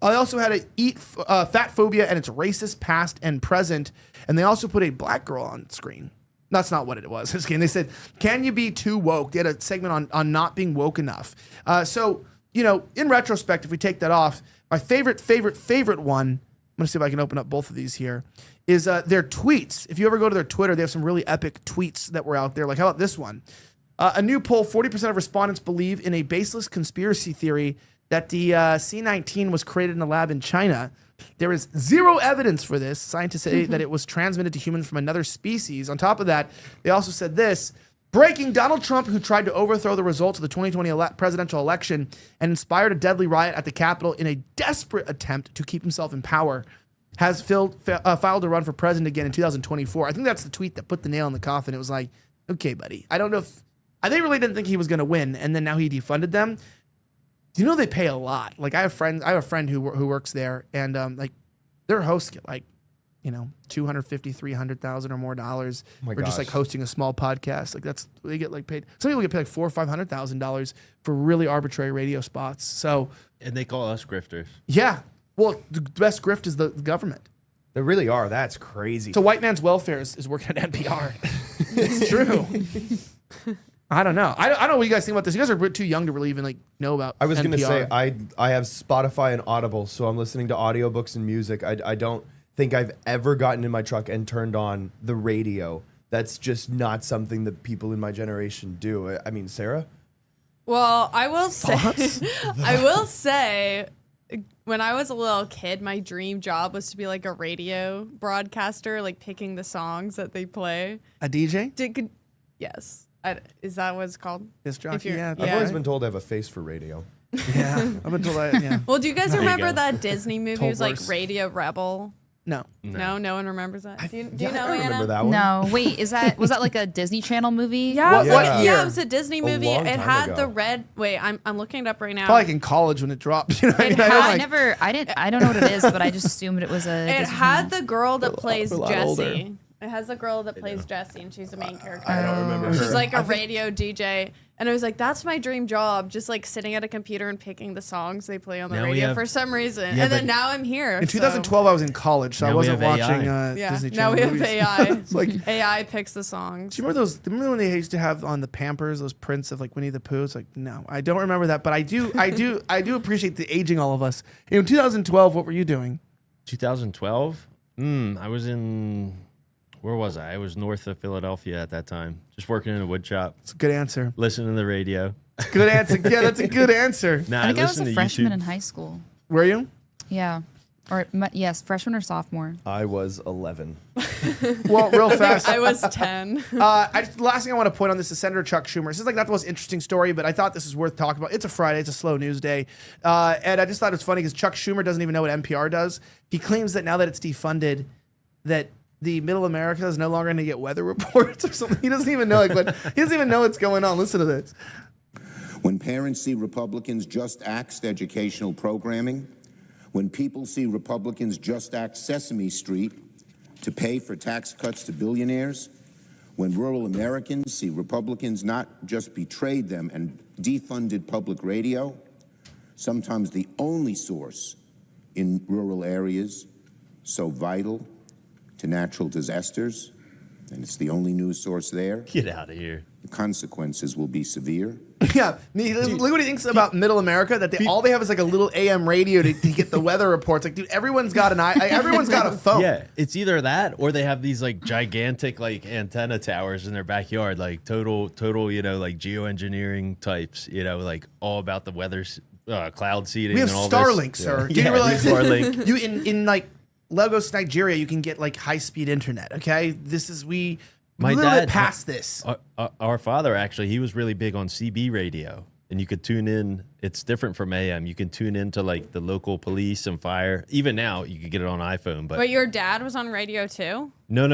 I also had a fat phobia and its racist past and present. And they also put a black girl on screen. That's not what it was. They said, can you be too woke? They had a segment on not being woke enough. So, you know, in retrospect, if we take that off, my favorite one, I'm going to see if I can open up both of these here, is their tweets. If you ever go to their Twitter, they have some really epic tweets that were out there. Like, how about this one? A new poll, 40% of respondents believe in a baseless conspiracy theory that the C-19 was created in a lab in China. There is zero evidence for this. Scientists say that it was transmitted to humans from another species. On top of that, they also said this: breaking, Donald Trump, who tried to overthrow the results of the 2020 presidential election and inspired a deadly riot at the Capitol in a desperate attempt to keep himself in power, has filed to run for president again in 2024. I think that's the tweet that put the nail in the coffin. It was like, okay, buddy, I don't know if... They really didn't think he was going to win, and then now he defunded them. Do you know they pay a lot? Like, I have a friend who works there, and like their hosts get like, you know, $250,000, $300,000 or more dollars for just like hosting a small podcast. Like they get like paid. Some people get paid like $400,000 or $500,000 for really arbitrary radio spots. So, and they call us grifters. Yeah. Well, the best grift is the government. They really are. That's crazy. So white man's welfare is working at NPR. It's true. I don't know. I don't know what you guys think about this. You guys are too young to really even like know about. I was going to say NPR. I have Spotify and Audible, so I'm listening to audiobooks and music. I don't think I've ever gotten in my truck and turned on the radio. That's just not something that people in my generation do. I mean, Sarah? Well, I will say, when I was a little kid, my dream job was to be like a radio broadcaster, like picking the songs that they play. A DJ? Yes. Is that what it's called? Disc jockey, yeah. I've always been told I have a face for radio. Yeah, I've been told that, yeah. Well, do you guys remember that Disney movie? It was like Worse. Radio Rebel. No. No one remembers that. Do you know, I Anna? remember that one. No, wait, was that like a Disney Channel movie? Yeah, Yeah. it was a Disney movie. long It time had ago. the red. Wait, I'm looking it up right now. Probably like in college when it dropped. You know what I mean? I don't know what it is, but I just assumed it was a. It Disney had Channel. the girl that plays a lot older. Jessie. It has the girl that plays Jessie, and she's the main character. I don't remember her. She's like a radio DJ, and I was like, "That's my dream job," just like sitting at a computer and picking the songs they play on the Now we radio have- for some reason. Yeah, and then but now I'm here. In 2012, I was in college, so I Now we wasn't have watching Yeah, Disney now Channel we have movies. AI. It's like, do AI picks the songs. you remember those? Remember when they used to have on the Pampers those prints of like Winnie the Pooh? It's like, no, I don't remember that, but I do appreciate the aging all of us. In 2012, what were you doing? 2012? I was in, where was I? I was north of Philadelphia at that time, just working in a wood shop, It's a good answer. listening to the radio. Good answer. Yeah, that's a good answer. Nah, I think I was listened a to freshman YouTube. in high school. Were you? Yeah, yes, freshman or sophomore. I was 11. Well, real fast. I was 10. The last thing I want to point on this is Senator Chuck Schumer. This is like not the most interesting story, but I thought this is worth talking about. It's a Friday. It's a slow news day. And I just thought it was funny because Chuck Schumer doesn't even know what NPR does. He claims that now that it's defunded, that the middle America is no longer going to get weather reports or something. He doesn't even know. He doesn't even know what's going on. Listen to this. When parents see Republicans just axed educational programming, when people see Republicans just act Sesame Street to pay for tax cuts to billionaires, when rural Americans see Republicans not just betrayed them and defunded public radio, sometimes the only source in rural areas so vital to natural disasters, and it's the only news source there, Get out of here. the consequences will be severe. Yeah, look what he thinks about middle America. That all they have is like a little AM radio to get the weather reports. Like, dude, everyone's got everyone's got a phone. Yeah, it's either that or they have these like gigantic like antenna towers in their backyard, like total, like geoengineering types, like all about the weather, cloud seeding. We have and all Starlink, this. sir. Yeah. Do you realize Starlink. you in like Lagos, Nigeria, you can get like high speed internet. Okay, we My a little dad bit past this. Our father actually, he was really big on CB radio, and you could tune in. It's different from AM. You can tune into like the local police and fire. Even now, you could get it on iPhone. But your dad was on radio too? no.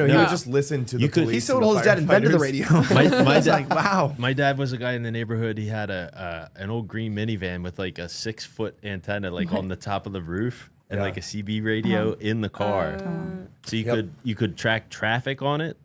He would just listen to the police. He so and the old his dad invented the firefighters. radio. My dad, like, wow. My dad was a guy in the neighborhood. He had an old green minivan with like a 6-foot antenna like on the top of the roof. And like a CB radio in the car, so you could track traffic on it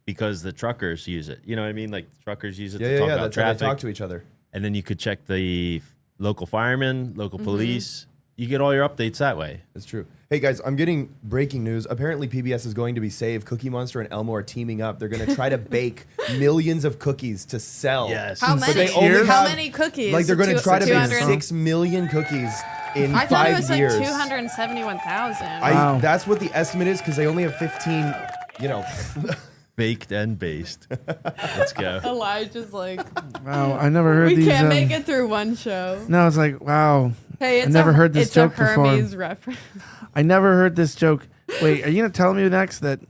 because the truckers use it. You know what I mean? Like the truckers use it to talk about that's how they traffic. talk to each other. And then you could check the local firemen, local police. You get all your updates that way. That's true. Hey guys, I'm getting breaking news. Apparently PBS is going to be saved. Cookie Monster and Elmo are teaming up. They're going to try to bake millions of cookies to sell. Yes. How But many? they only How have- many cookies? Like they're going to try to make 200? 6 million cookies in I 5 thought it was years. like 271,000. Wow. That's what the estimate is because they only have 15, Baked and based. Let's go. Elijah's like, Wow, I never heard we these. can't make it through one show. No, it's like, wow. Hey, it's I never heard this it's joke a Hermes before. reference. I never heard this joke. Wait, are you gonna tell me next that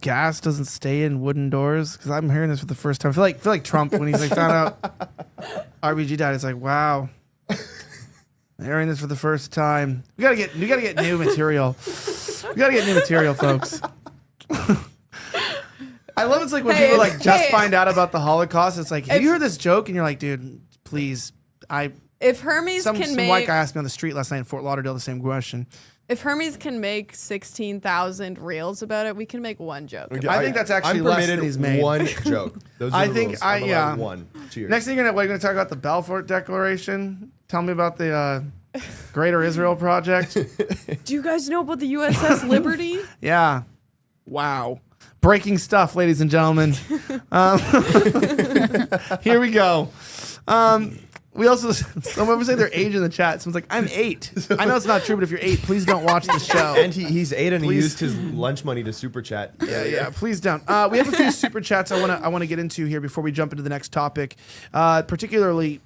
gas doesn't stay in wooden doors? Because I'm hearing this for the first time. I feel like Trump when he's like found out RBG died. It's like, wow. Hearing this for the first time. We gotta get new material. We gotta get new material, folks. I love it's like when people like just find out about the Holocaust. It's like, have you heard this joke? And you're like, dude, please. If Hermes some can make white guy asked me on the street last night in Fort Lauderdale the same question. If Hermes can make 16,000 reels about it, we can make one joke. Okay, I think that's actually I'm less permitted than he's made. one joke. Those are I the think rules. I'm allowed one. Cheers. Next thing we're going to talk about the Balfour Declaration. Tell me about the Greater Israel Project. Do you guys know about the USS Liberty? Yeah. Wow. Breaking stuff, ladies and gentlemen. Here we go. We also, someone was saying their age in the chat. Someone's like, I'm 8. I know it's not true, but if you're 8, please don't watch the show. And he's 8 and Please. he used his lunch money to super chat. Yeah, please don't. We have a few super chats I want to get into here before we jump into the next topic. Particularly,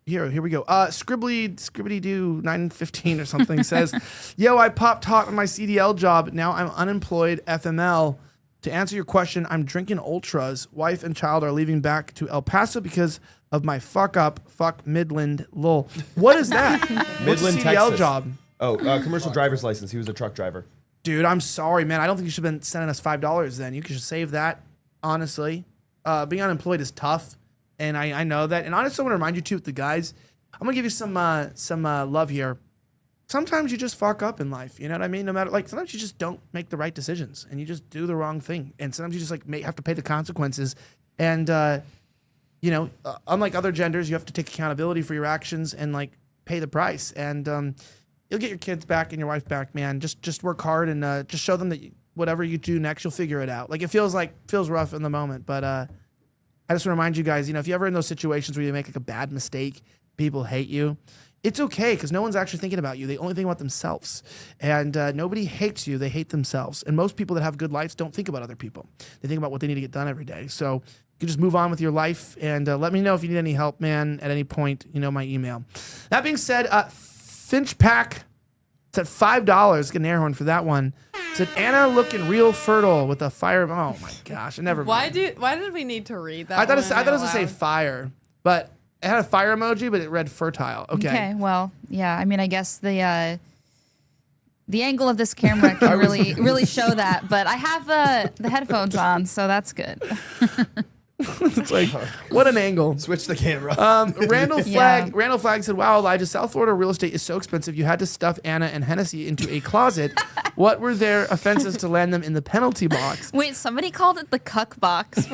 here we go. Scribbly do 915 or something says, "Yo, I popped hot on my CDL job. Now I'm unemployed. FML. To answer your question, I'm drinking ultras. Wife and child are leaving back to El Paso because of my fuck Midland lol. What is that? What's a Midland, CDL Texas. job? Oh, commercial driver's license. He was a truck driver. Dude, I'm sorry, man. I don't think you should have been sending us $5 then. You should save that, honestly. Being unemployed is tough, and I know that. And honestly, I want to remind you, too, with the guys, I'm going to give you some love here. Sometimes you just fuck up in life, you know what I mean? No matter, like, sometimes you just don't make the right decisions, and you just do the wrong thing. And sometimes you just, like, have to pay the consequences. And, unlike other genders, you have to take accountability for your actions and, like, pay the price. And you'll get your kids back and your wife back, man. Just work hard and just show them that whatever you do next, you'll figure it out. Like, it feels rough in the moment, but I just want to remind you guys, if you're ever in those situations where you make like a bad mistake, people hate you, it's okay, because no one's actually thinking about you. They only think about themselves. And nobody hates you. They hate themselves. And most people that have good lives don't think about other people. They think about what they need to get done every day. So you can just move on with your life. And let me know if you need any help, man, at any point. You know my email. That being said, Finch Pack, it's at $5. Get an air horn for that one. Said Anna looking real fertile with a fire. Oh my gosh, I never. Why did we need to read that? I thought it was going to say fire, but it had a fire emoji, but it read fertile. Okay. Well, yeah. I mean, I guess the angle of this camera can really show that. But I have the headphones on, so that's good. It's like, what an angle. Switch the camera. Randall Flag said, "Wow, Elijah, South Florida real estate is so expensive. You had to stuff Anna and Hennessy into a closet. What were their offenses to land them in the penalty box?" Wait, somebody called it the cuck box.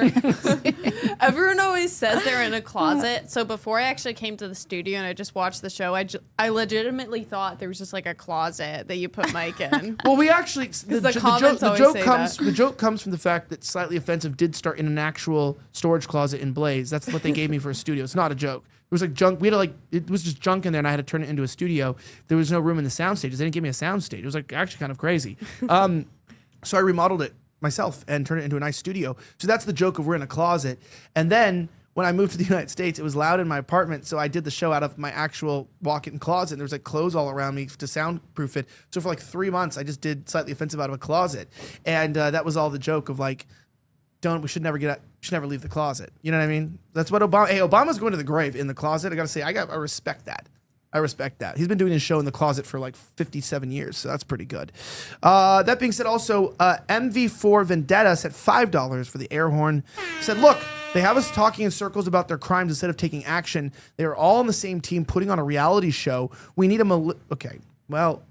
Everyone always says they're in a closet. So before I actually came to the studio and I just watched the show, I legitimately thought there was just like a closet that you put Mike in. Well, we actually the joke comes from the fact that Slightly Offensive did start in an actual storage closet in Blaze. That's what they gave me for a studio. It's not a joke. It was like junk. It was just junk in there, and I had to turn it into a studio. There was no room in the sound stages. They didn't give me a sound stage. It was like actually kind of crazy. So I remodeled it myself and turned it into a nice studio. So that's the joke of we're in a closet. And then when I moved to the United States, it was loud in my apartment, so I did the show out of my actual walk-in closet. And there was like clothes all around me to soundproof it. So for like 3 months, I just did Slightly Offensive out of a closet, and that was all the joke of like, we should never leave the closet. You know what I mean? That's what Obama's going to the grave in the closet. I got to say, I respect that. He's been doing his show in the closet for like 57 years, so that's pretty good. That being said, also, MV4 Vendetta said $5 for the air horn. Said, look, they have us talking in circles about their crimes instead of taking action. They are all on the same team putting on a reality show. We need okay, well,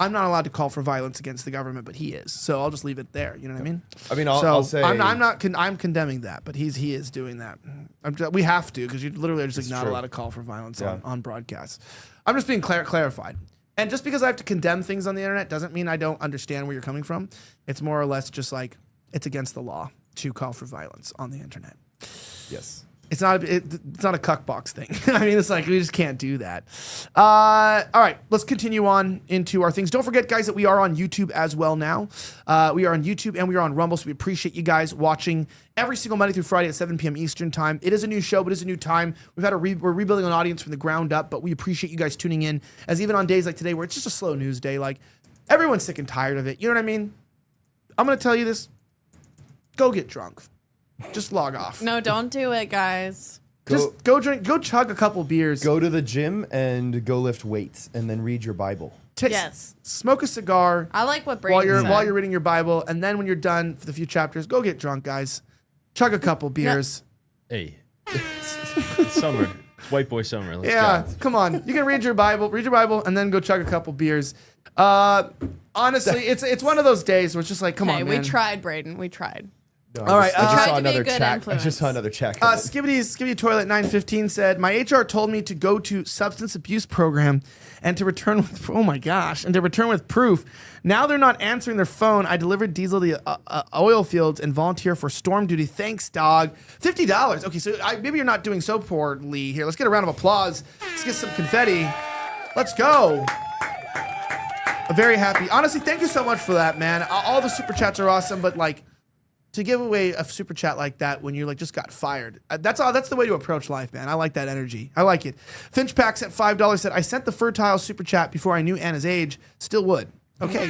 I'm not allowed to call for violence against the government, but he is. So I'll just leave it there. You know what I mean? I mean, I'll say I'm condemning that, but he is doing that. We have to, because you literally are just like not allowed to call for violence on broadcasts. I'm just being clarified. And just because I have to condemn things on the internet doesn't mean I don't understand where you're coming from. It's more or less just like it's against the law to call for violence on the internet. Yes. It's not a cuck box thing. I mean, it's like we just can't do that. All right, let's continue on into our things. Don't forget, guys, that we are on YouTube as well now. We are on YouTube and we are on Rumble, so we appreciate you guys watching every single Monday through Friday at 7 p.m. Eastern time. It is a new show, but it's a new time. We're rebuilding an audience from the ground up, but we appreciate you guys tuning in, as even on days like today where it's just a slow news day, like everyone's sick and tired of it. You know what I mean? I'm going to tell you this. Go get drunk. Just log off. No, don't do it, guys. Just go drink, go chug a couple beers. Go to the gym and go lift weights, and then read your Bible. Yes. Smoke a cigar. I like what Brayden said. While you're reading your Bible, and then when you're done for the few chapters, go get drunk, guys. Chug a couple beers. Hey, it's summer. It's white boy summer. Let's go. Come on. You can read your Bible, and then go chug a couple beers. Honestly, it's one of those days where it's just like, come on, man. We tried, Brayden. We tried. All right. I just Tried saw to be a another good check. I influence. just saw another check. Skibbity Toilet 915 said, my HR told me to go to substance abuse program and to return with, oh my gosh, and to return with proof. Now they're not answering their phone. I delivered diesel to the oil fields and volunteer for storm duty. Thanks, dog. $50. Okay, so maybe you're not doing so poorly here. Let's get a round of applause. Let's get some confetti. Let's go. Very happy. Honestly, thank you so much for that, man. All the super chats are awesome, but like, to give away a super chat like that when you're like just got fired, that's the way to approach life, man. I like that energy. I like it. Finch Packs at $5 said, I sent the fertile super chat before I knew Anna's age. Still would. Okay.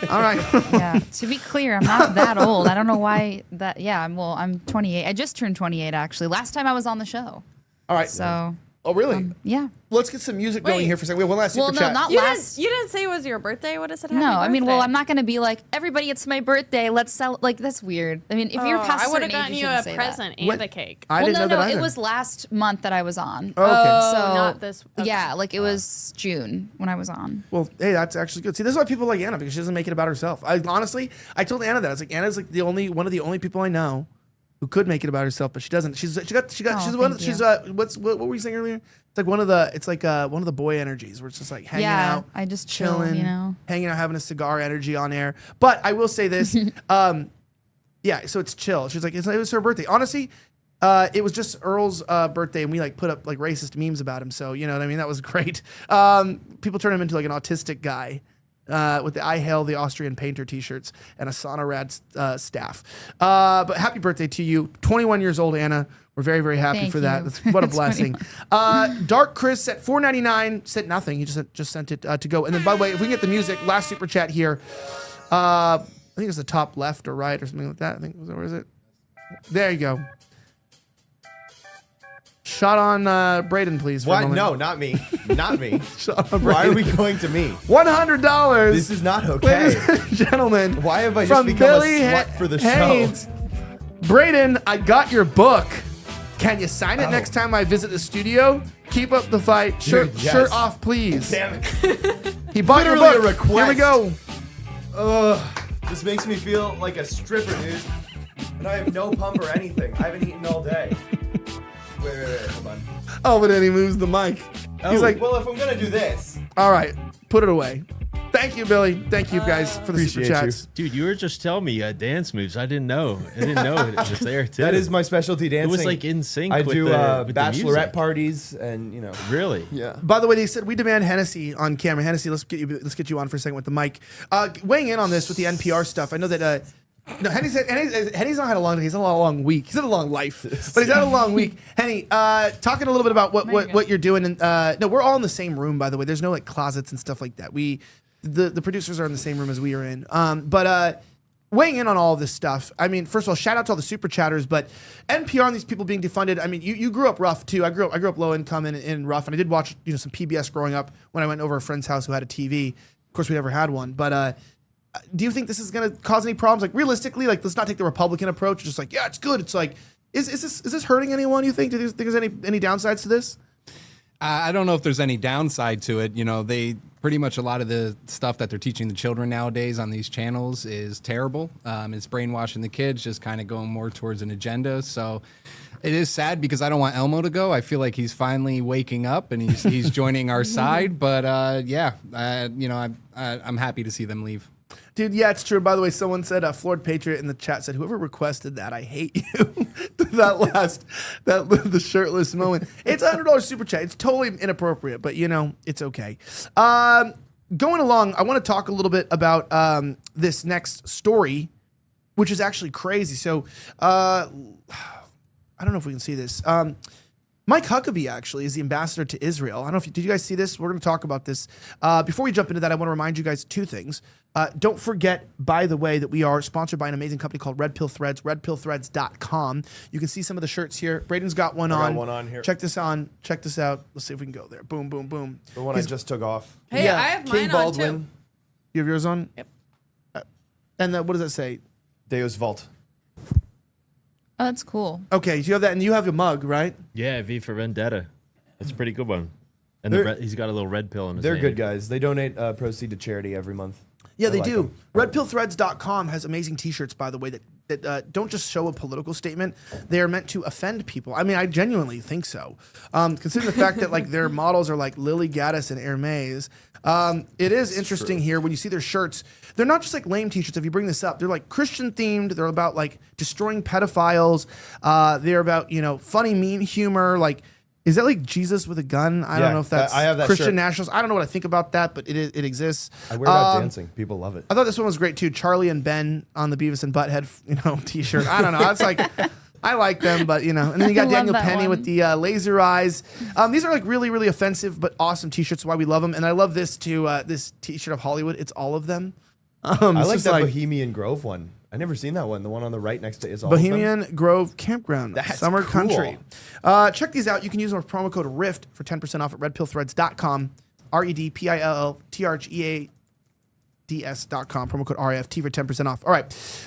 All right. Yeah. To be clear, I'm not that old. I don't know why that. Yeah. I'm 28. I just turned 28 actually. Last time I was on the show. All right. So. Oh, really? Yeah. Let's get some music going Wait. here for a second. We have one last super chat. not You last. didn't say it was your birthday. What does it? No, I mean, well, I'm not going to be like, everybody, it's my birthday. Let's sell. Like, that's weird. I mean, if you're past I a would certain have age, gotten you you shouldn't a say present that. and a cake. I didn't know that either. It was last month that I was on. Oh, okay. Oh, So, not this. Okay. Yeah, like it was June when I was on. Well, hey, that's actually good. See, this is why people like Anna, because she doesn't make it about herself. I told Anna that. I was like, Anna's like one of the only people I know who could make it about herself, but she doesn't. She's what were you saying earlier? It's like one of the boy energies where it's just like hanging out. I just chill, chilling, you know. hanging out, having a cigar energy on air. But I will say this, yeah, so it's chill. She's like, it was her birthday. Honestly, it was just Earl's birthday, and we like put up like racist memes about him. So you know what I mean? That was great. People turn him into like an autistic guy. With the I Hail the Austrian Painter t-shirts and a Sonorad staff. But happy birthday to you. 21 years old, Anna. We're very, very happy Thank for that. you. That's, what a blessing. Dark Chris at $4.99 sent nothing. He just sent it to go. And then, by the way, if we can get the music, last super chat here. I think it's the top left or right or something like that. I think, where is it? There you go. Shot on Braden, please. What? No, not me. Not me. Shot on Why are Braden. we going to me? $100. This is not okay. Ladies and gentlemen. Why have I just from become Billy a slut for the Haynes. show? Braden, I got your book. Can you sign it next time I visit the studio? Keep up the fight. Shirt off, please. Damn it. He bought your Literally book. a request. Here we go. Ugh. This makes me feel like a stripper, dude. And I have no pump or anything. I haven't eaten all day. Wait, hold on. Oh, but then he moves the mic. He's like, well, if I'm gonna do this. all right, put it away. Thank you, Billy. Thank you guys for the super Appreciate chats. Dude, you were just telling me dance moves. I didn't know. It was there too. That is my specialty dancing. It was like in sync. I with do the, with the bachelorette music. parties, and you know. Really? Yeah. By the way, they said we demand Hennessy on camera. Hennessy, let's get you on for a second with the mic. Weighing in on this with the NPR stuff, I know that no, Henny's not had a long day. He's had a long week. He's had a long life, but he's had a long week. Henny, talking a little bit about what you're doing. And no, we're all in the same room, by the way. There's no like closets and stuff like that. The producers are in the same room as we are in. But weighing in on all of this stuff. I mean, first of all, shout out to all the super chatters, but NPR and these people being defunded. I mean, you grew up rough too. I grew up low income and rough, and I did watch some PBS growing up when I went over a friend's house who had a TV. Of course, we never had one, but. Do you think this is going to cause any problems? Like realistically, like let's not take the Republican approach. Just like, yeah, it's good. It's like, is this hurting anyone? You think? Do you think there's any downsides to this? I don't know if there's any downside to it. You know, they pretty much a lot of the stuff that they're teaching the children nowadays on these channels is terrible. It's brainwashing the kids, just kind of going more towards an agenda. So it is sad because I don't want Elmo to go. I feel like he's finally waking up and he's joining our side. But I'm happy to see them leave. Dude, yeah, it's true. By the way, someone said, Floored Patriot in the chat said, whoever requested that, I hate you. The shirtless moment. It's $100 super chat. It's totally inappropriate, but it's okay. Going along, I want to talk a little bit about this next story, which is actually crazy. So, I don't know if we can see this. Mike Huckabee actually is the ambassador to Israel. I don't know if did you guys see this? We're going to talk about this. Before we jump into that, I want to remind you guys two things. Don't forget, by the way, that we are sponsored by an amazing company called Red Pill Threads, redpillthreads.com. You can see some of the shirts here. Braden's got one on. I got one on here. Check this on. Check this out. Let's see if we can go there. Boom, boom, boom. The one I just took off. Hey, I have King mine Baldwin. on too. You have yours on? Yep. And what does that say? Deus Vault. Oh, that's cool. Okay, so you have that, and you have your mug, right? Yeah, V for Vendetta. That's a pretty good one. And he's got a little red pill in his They're hand. good guys. They donate proceed to charity every month. Yeah, I they like do. them. Redpillthreads.com has amazing t-shirts, by the way, that that don't just show a political statement. They are meant to offend people. I mean, I genuinely think so. Considering the fact that like their models are like Lily Gaddis and Hermes, it is interesting here when you see their shirts. They're not just like lame t-shirts. If you bring this up, they're like Christian themed. They're about like destroying pedophiles. They're about, you know, funny meme humor. Like, is that like Jesus with a gun? I don't know if that's I have that Christian shirt. nationalists. I don't know what I think about that, but it exists. I wear that dancing. People love it. I thought this one was great too. Charlie and Ben on the Beavis and Butthead, you know, t-shirt. I don't know. That's like, I like them, but you know. And then you got Love Daniel that Penny one. with the laser eyes. These are like really, really offensive but awesome t-shirts. Why we love them. And I love this too. This t-shirt of Hollywood. It's all of them. I like that Bohemian Grove one. I never seen that one. The one on the right next to is all Bohemian of them. Grove Campground, That's Summer cool. Country. Check these out. You can use our promo code RIFT for 10% off at redpillthreads.com. REDPILLTHREADS.com. Promo code RIFT for 10% off. All right.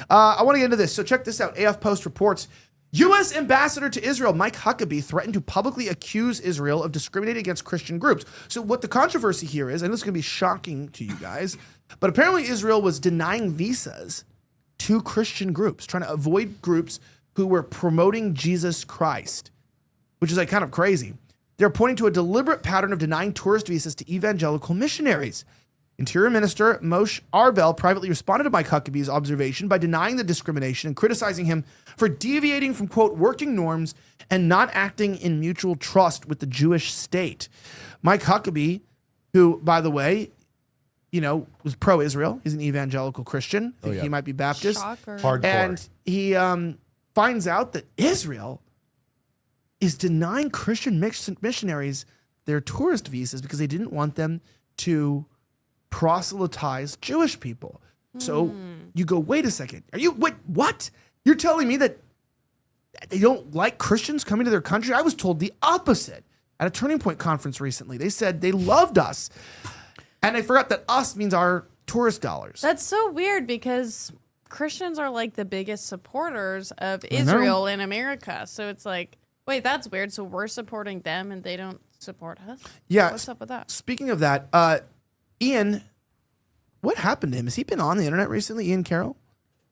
I want to get into this. So check this out. AF Post reports U.S. Ambassador to Israel Mike Huckabee threatened to publicly accuse Israel of discriminating against Christian groups. So what the controversy here is, and this is going to be shocking to you guys, but apparently Israel was denying visas to Christian groups, trying to avoid groups who were promoting Jesus Christ, which is like kind of crazy. They're pointing to a deliberate pattern of denying tourist visas to evangelical missionaries. Interior Minister Moshe Arbel privately responded to Mike Huckabee's observation by denying the discrimination and criticizing him for deviating from, quote, working norms and not acting in mutual trust with the Jewish state. Mike Huckabee, who, by the way, you know, was pro-Israel. He's an evangelical Christian. I think he might be Baptist. Shocker. Hardcore. And he finds out that Israel is denying Christian missionaries their tourist visas because they didn't want them to proselytize Jewish people. So you go, wait a second. What? You're telling me that they don't like Christians coming to their country? I was told the opposite at a Turning Point conference recently. They said they loved us. And I forgot that us means our tourist dollars. That's so weird because Christians are like the biggest supporters of Israel in America. So it's like, wait, that's weird. So we're supporting them and they don't support us? Yeah. What's up with that? Speaking of that, Ian, what happened to him? Has he been on the internet recently, Ian Carroll?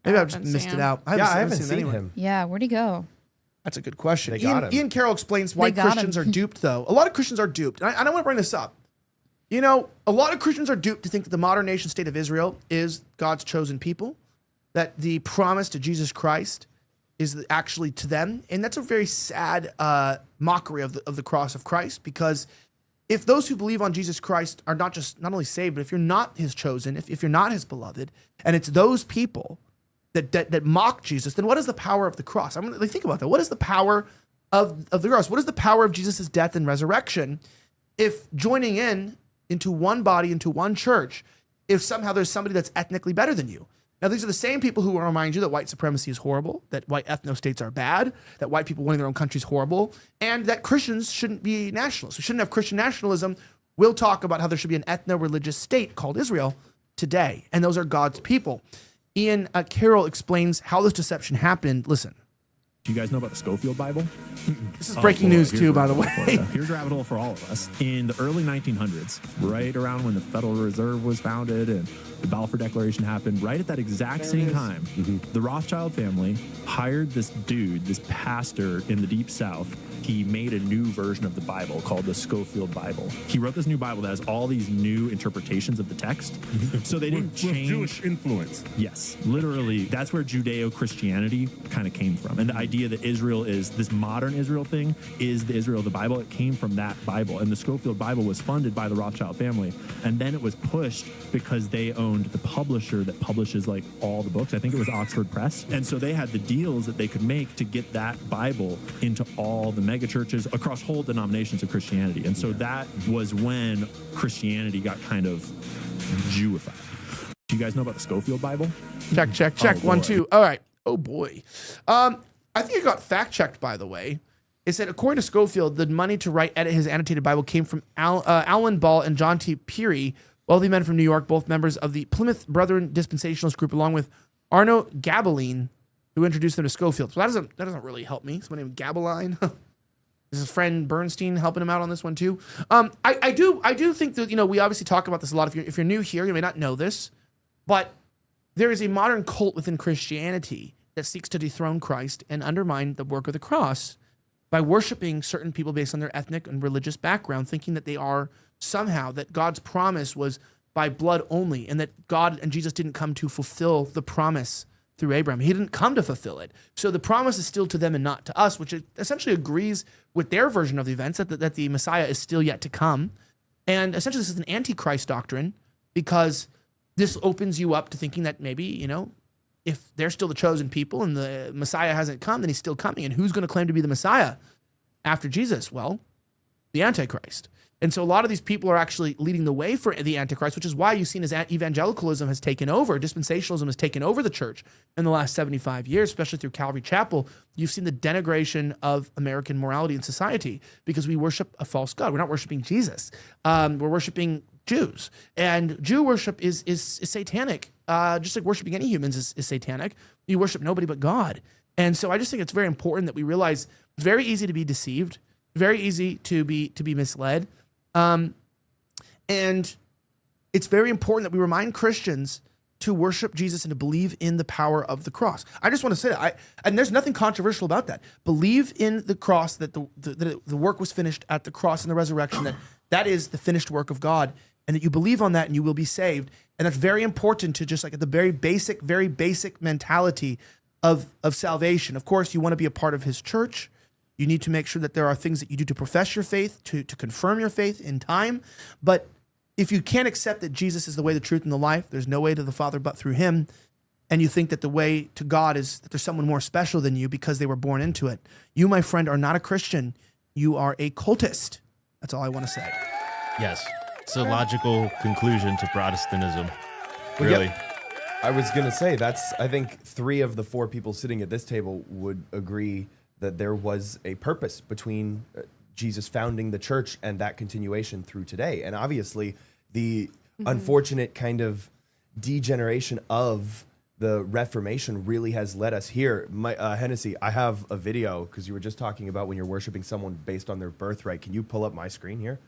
Maybe I've just haven't missed seen it him. out. I haven't seen anyone. him. Yeah, where'd he go? That's a good question. They got him. Ian Carroll explains why They got Christians him. are duped, though. A lot of Christians are duped. And I don't want to bring this up. You know, a lot of Christians are duped to think that the modern nation state of Israel is God's chosen people, that the promise to Jesus Christ is actually to them. And that's a very sad mockery of the cross of Christ, because if those who believe on Jesus Christ are not only saved, but if you're not his chosen, if you're not his beloved, and it's those people that mock Jesus, then what is the power of the cross? I'm gonna think about that. What is the power of the cross? What is the power of Jesus' death and resurrection if joining into one body, into one church, if somehow there's somebody that's ethnically better than you? Now, these are the same people who will remind you that white supremacy is horrible, that white ethno-states are bad, that white people winning their own country is horrible, and that Christians shouldn't be nationalists. We shouldn't have Christian nationalism. We'll talk about how there should be an ethno-religious state called Israel today, and those are God's people. Ian Carroll explains how this deception happened. Listen. Do you guys know about the Schofield Bible? This is breaking news too, by the way. Here's a rabbit hole for all of us. In the early 1900s, right around when the Federal Reserve was founded and the Balfour Declaration happened, right at that exact same time, the Rothschild family hired this dude, this pastor in the Deep South. He made a new version of the Bible called the Schofield Bible. He wrote this new Bible that has all these new interpretations of the text. So they didn't change. Jewish influence. Yes, literally. That's where Judeo-Christianity kind of came from. And the idea that Israel is this modern Israel thing is the Israel of the Bible. It came from that Bible. And the Schofield Bible was funded by the Rothschild family. And then it was pushed because they owned the publisher that publishes like all the books. I think it was Oxford Press. And so they had the deals that they could make to get that Bible into all the mega churches across whole denominations of Christianity. And so that was when Christianity got kind of Jewified. Do you guys know about the Schofield Bible? Check. Oh, 1, boy. 2. All right. Oh, boy. I think it got fact-checked, by the way. It said, according to Schofield, the money to edit his annotated Bible came from Alan Ball and John T. Peary, wealthy men from New York, both members of the Plymouth Brethren Dispensationalist group, along with Arno Gabeline, who introduced them to Schofield. So that doesn't really help me. Someone named Gabeline. Is his friend Bernstein helping him out on this one too? I do think that, you know, we obviously talk about this a lot. If you're new here, you may not know this, but there is a modern cult within Christianity that seeks to dethrone Christ and undermine the work of the cross by worshiping certain people based on their ethnic and religious background, thinking that they are somehow, that God's promise was by blood only, and that God and Jesus didn't come to fulfill the promise through Abraham. He didn't come to fulfill it. So the promise is still to them and not to us, which essentially agrees with their version of the events, that the Messiah is still yet to come. And essentially this is an antichrist doctrine, because this opens you up to thinking that maybe, you know, if they're still the chosen people and the Messiah hasn't come, then he's still coming. And who's going to claim to be the Messiah after Jesus? Well, the Antichrist. And so a lot of these people are actually leading the way for the Antichrist, which is why you've seen as evangelicalism has taken over, dispensationalism has taken over the church in the last 75 years, especially through Calvary Chapel. You've seen the denigration of American morality and society because we worship a false God. We're not worshiping Jesus. We're worshiping Jews. And Jew worship is satanic. Just like worshiping any humans is satanic. You worship nobody but God. And so I just think it's very important that we realize it's very easy to be deceived, very easy to be misled. And it's very important that we remind Christians to worship Jesus and to believe in the power of the cross. I just want to say that, and there's nothing controversial about that. Believe in the cross, that the work was finished at the cross and the resurrection, that is the finished work of God, and that you believe on that and you will be saved. And that's very important to just like at the very basic mentality of salvation. Of course, you want to be a part of his church. You need to make sure that there are things that you do to profess your faith, to confirm your faith in time. But if you can't accept that Jesus is the way, the truth, and the life, there's no way to the Father but through him, and you think that the way to God is that there's someone more special than you because they were born into it, you, my friend, are not a Christian. You are a cultist. That's all I want to say. Yes. It's a logical conclusion to Protestantism. Really. Yep. I was going to say, I think 3 of the 4 people sitting at this table would agree that there was a purpose between Jesus founding the church and that continuation through today. And obviously, the unfortunate kind of degeneration of the Reformation really has led us here. Hennessy, I have a video, because you were just talking about when you're worshiping someone based on their birthright. Can you pull up my screen here?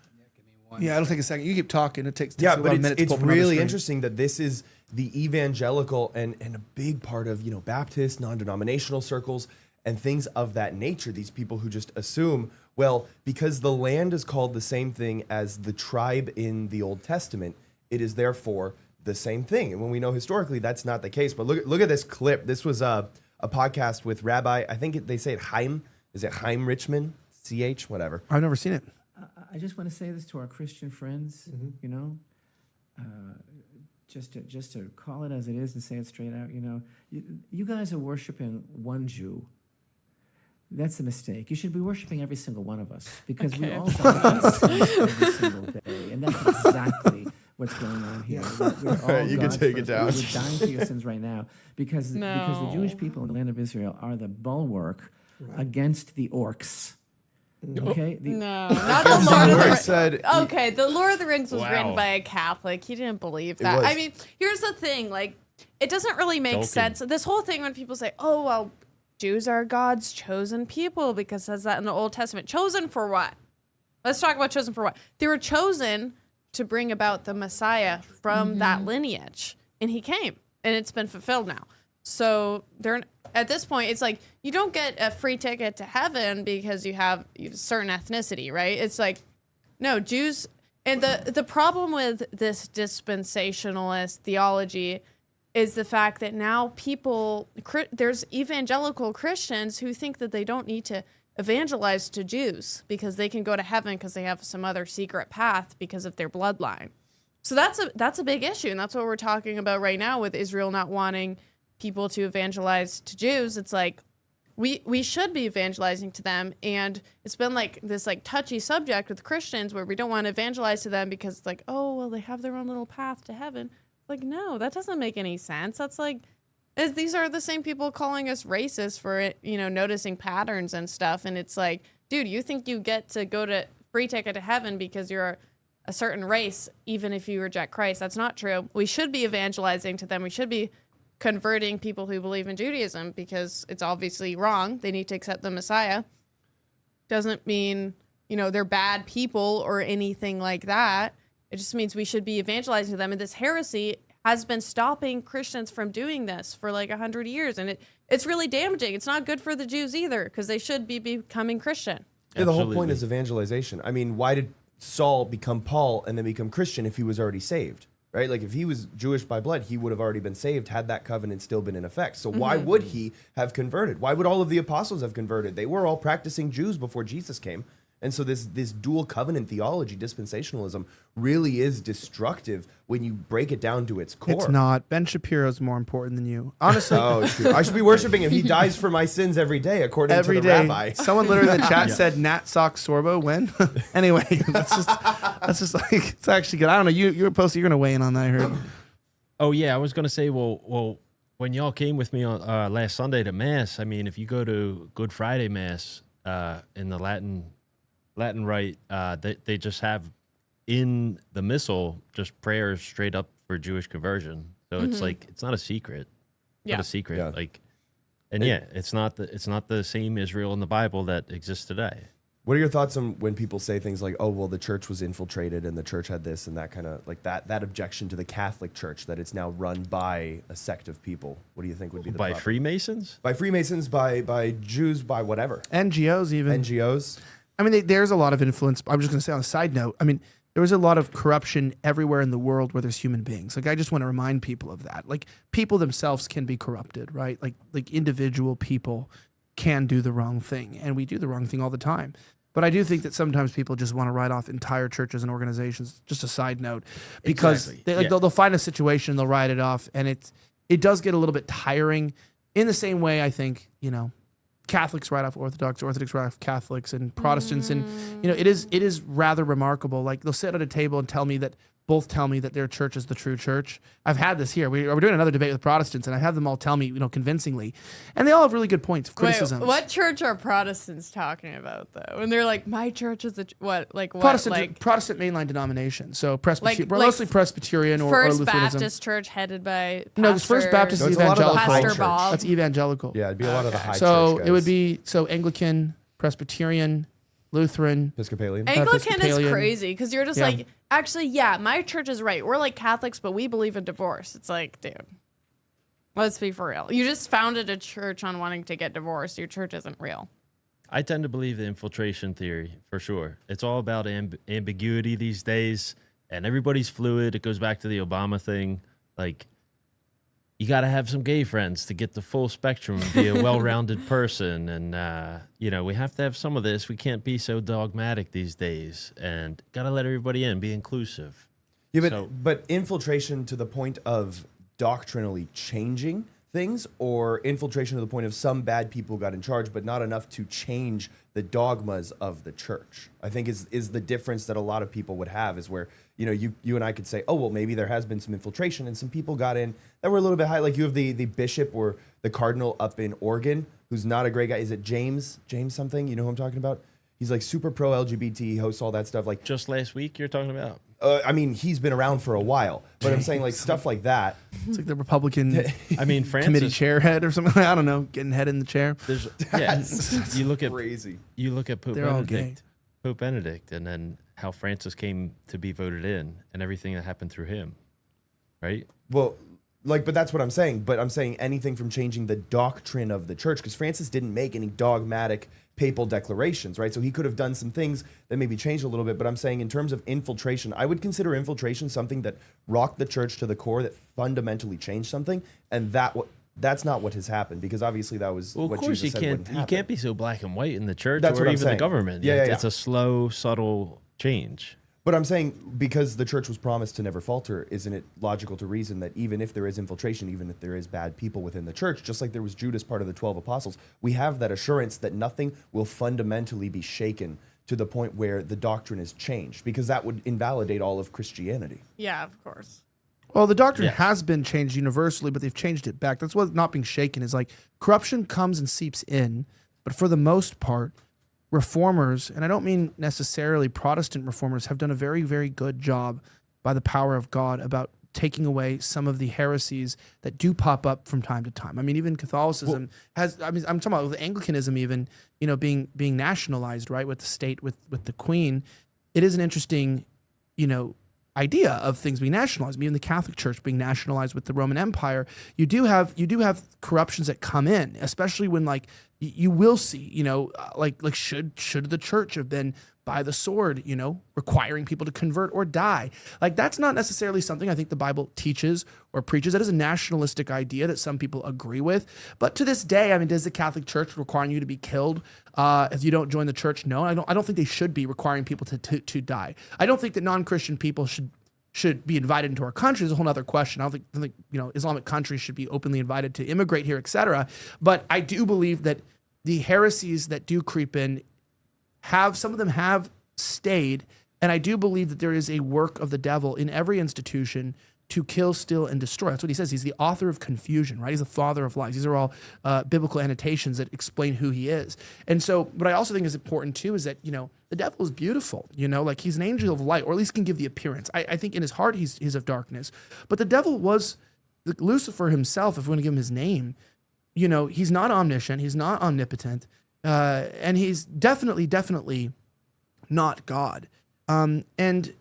Yeah, it'll take a second. You keep talking. It takes yeah, about but a minute to it's pull up another really screen. interesting that this is the evangelical and a big part of, Baptist, non-denominational circles and things of that nature. These people who just assume, well, because the land is called the same thing as the tribe in the Old Testament, it is therefore the same thing. And when we know historically that's not the case. But look at this clip. This was a podcast with Rabbi, I think they say it Chaim. Is it Chaim Richman? CH, whatever. I've never seen it. I just want to say this to our Christian friends, just to call it as it is and say it straight out, you guys are worshiping one Jew. That's a mistake. You should be worshiping every single one of us, because we all die every single day, and that's exactly what's going on here. We're all You can take it down. We're dying for your sins right now because the Jewish people in the land of Israel are the bulwark against the orcs. Okay. No, not the Lord of the Rings. Said, okay, the Lord of the Rings was Wow. written by a Catholic. He didn't believe that. was. I mean, here's the thing: like, it doesn't really make Tolkien. sense. This whole thing when people say, "Oh, well, Jews are God's chosen people," because it says that in the Old Testament. Chosen for what? Let's talk about chosen for what. They were chosen to bring about the Messiah from that lineage, and he came, and it's been fulfilled now. So they're at this point, it's like you don't get a free ticket to heaven because you have a certain ethnicity, right? It's like, no, Jews. And the problem with this dispensationalist theology is the fact that now there's evangelical Christians who think that they don't need to evangelize to Jews because they can go to heaven because they have some other secret path because of their bloodline. So that's a big issue, and that's what we're talking about right now with Israel not wanting people to evangelize to Jews. It's like we should be evangelizing to them, and it's been like this like touchy subject with Christians where we don't want to evangelize to them because it's like, oh well, they have their own little path to heaven. Like, no, that doesn't make any sense. That's like, these are the same people calling us racist for noticing patterns and stuff, and it's like, dude, you think you get to go to free ticket to heaven because you're a certain race, even if you reject Christ? That's not true. We should be evangelizing to them. We should be converting people who believe in Judaism because it's obviously wrong. They need to accept the Messiah. Doesn't mean, they're bad people or anything like that. It just means we should be evangelizing to them. And this heresy has been stopping Christians from doing this for like 100 years. And it's really damaging. It's not good for the Jews either, because they should be becoming Christian. Yeah, the whole point is evangelization. I mean, why did Saul become Paul and then become Christian if he was already saved? Right? Like if he was Jewish by blood, he would have already been saved had that covenant still been in effect. So why would he have converted? Why would all of the apostles have converted? They were all practicing Jews before Jesus came. And so this dual covenant theology, dispensationalism, really is destructive when you break it down to its core. It's not. Ben Shapiro's more important than you. Honestly. Oh, true. I should be worshiping him. He dies for my sins every day, according to the rabbi. Someone literally in the chat said Nat Sock Sorbo when? Anyway, that's just like, it's actually good. I don't know. You were posted, you're going to weigh in on that, I heard. Oh, yeah. I was going to say, well, when y'all came with me on last Sunday to Mass, I mean, if you go to Good Friday Mass in the Latin Rite, they just have in the missal just prayers straight up for Jewish conversion. So it's like, it's not a secret. Not a secret. Yeah. Like, and it's not the same Israel in the Bible that exists today. What are your thoughts on when people say things like, oh, well, the church was infiltrated and the church had this and that kind of like that objection to the Catholic Church, that it's now run by a sect of people? What do you think would be the problem? Freemasons? By Freemasons, by Jews, by whatever. NGOs even. NGOs. I mean, there's a lot of influence. I'm just going to say on a side note, I mean, there was a lot of corruption everywhere in the world where there's human beings. Like, I just want to remind people of that. Like, people themselves can be corrupted, right? Like individual people can do the wrong thing, and we do the wrong thing all the time. But I do think that sometimes people just want to write off entire churches and organizations. Just a side note, because they'll find a situation, they'll write it off, and it does get a little bit tiring. In the same way, I think, Catholics write off Orthodox write off Catholics, and Protestants, and it is rather remarkable. Like, they'll sit at a table and both tell me that their church is the true church. I've had this here. We're doing another debate with Protestants, and I have them all tell me, convincingly, and they all have really good points of criticism. Wait, what church are Protestants talking about though? When they're like, my church is Protestant mainline denomination. So Presbyterian, we're mostly Presbyterian or First Lutheranism. Baptist Church headed by No, First Baptist is evangelical. Pastor Bob. That's evangelical. Yeah, it'd be a lot of the high church So guys. it would be Anglican, Presbyterian, Lutheran, Episcopalian. Anglican is crazy because you're just Yeah. like, actually, yeah, my church is right. We're like Catholics, but we believe in divorce. It's like, dude, let's be for real. You just founded a church on wanting to get divorced. Your church isn't real. I tend to believe the infiltration theory, for sure. It's all about ambiguity these days, and everybody's fluid. It goes back to the Obama thing. Like, you got to have some gay friends to get the full spectrum and be a well-rounded person. And, we have to have some of this. We can't be so dogmatic these days. And got to let everybody in, be inclusive. Yeah, but infiltration to the point of doctrinally changing things, or infiltration to the point of some bad people got in charge, but not enough to change the dogmas of the church, I think is the difference that a lot of people would have, is where, you and I could say, oh, well, maybe there has been some infiltration and some people got in that were a little bit high. Like, you have the bishop or the cardinal up in Oregon, who's not a great guy. Is it James something? You know who I'm talking about? He's like super pro LGBT, hosts all that stuff. Like, just last week you're talking about? I mean, he's been around for a while, but I'm saying, like, stuff like that. It's like the Republican Francis, committee chairhead or something. I don't know, getting head in the chair. You look at crazy. You look at Pope They're all gay. Benedict, and then how Francis came to be voted in, and everything that happened through him, right? Well, but that's what I'm saying. But I'm saying anything from changing the doctrine of the church, because Francis didn't make any dogmatic papal declarations, right? So he could have done some things that maybe changed a little bit. But I'm saying in terms of infiltration, I would consider infiltration something that rocked the church to the core, that fundamentally changed something, and that's not what has happened, because obviously that was what Jesus said wouldn't happen. You can't be so black and white in the church, That's or what I'm even saying. the government. Yeah. It's a slow, subtle change. But I'm saying, because the church was promised to never falter, isn't it logical to reason that even if there is infiltration, even if there is bad people within the church, just like there was Judas, part of the 12 apostles, we have that assurance that nothing will fundamentally be shaken to the point where the doctrine is changed, because that would invalidate all of Christianity. Yeah, of course. Well, the doctrine has been changed universally, but they've changed it back. That's what not being shaken is like. Corruption comes and seeps in, but for the most part, reformers, and I don't mean necessarily Protestant reformers, have done a very, very good job by the power of God about taking away some of the heresies that do pop up from time to time. I mean, even Catholicism I'm talking about with Anglicanism even, being nationalized, right, with the state, with the Queen. It is an interesting, idea of things being nationalized. Even the Catholic Church being nationalized with the Roman Empire, you do have corruptions that come in, especially when like you will see, like should the church have been by the sword, requiring people to convert or die? Like that's not necessarily something I think the Bible teaches or preaches. That is a nationalistic idea that some people agree with. But to this day, I mean, does the Catholic Church requiring you to be killed if you don't join the church? No, I don't think they should be requiring people to die. I don't think that non-Christian people should be invited into our country. Is a whole other question. I don't think Islamic countries should be openly invited to immigrate here, etc. But I do believe that the heresies that do creep in some of them have stayed, and I do believe that there is a work of the devil in every institution to kill, steal, and destroy. That's what he says. He's the author of confusion, right? He's the father of lies. These are all biblical annotations that explain who he is. And so, what I also think is important too is that, the devil is beautiful, like he's an angel of light, or at least can give the appearance. I think in his heart, he's of darkness. But the devil was Lucifer himself, if we want to give him his name. He's not omniscient. He's not omnipotent. And he's definitely not God. And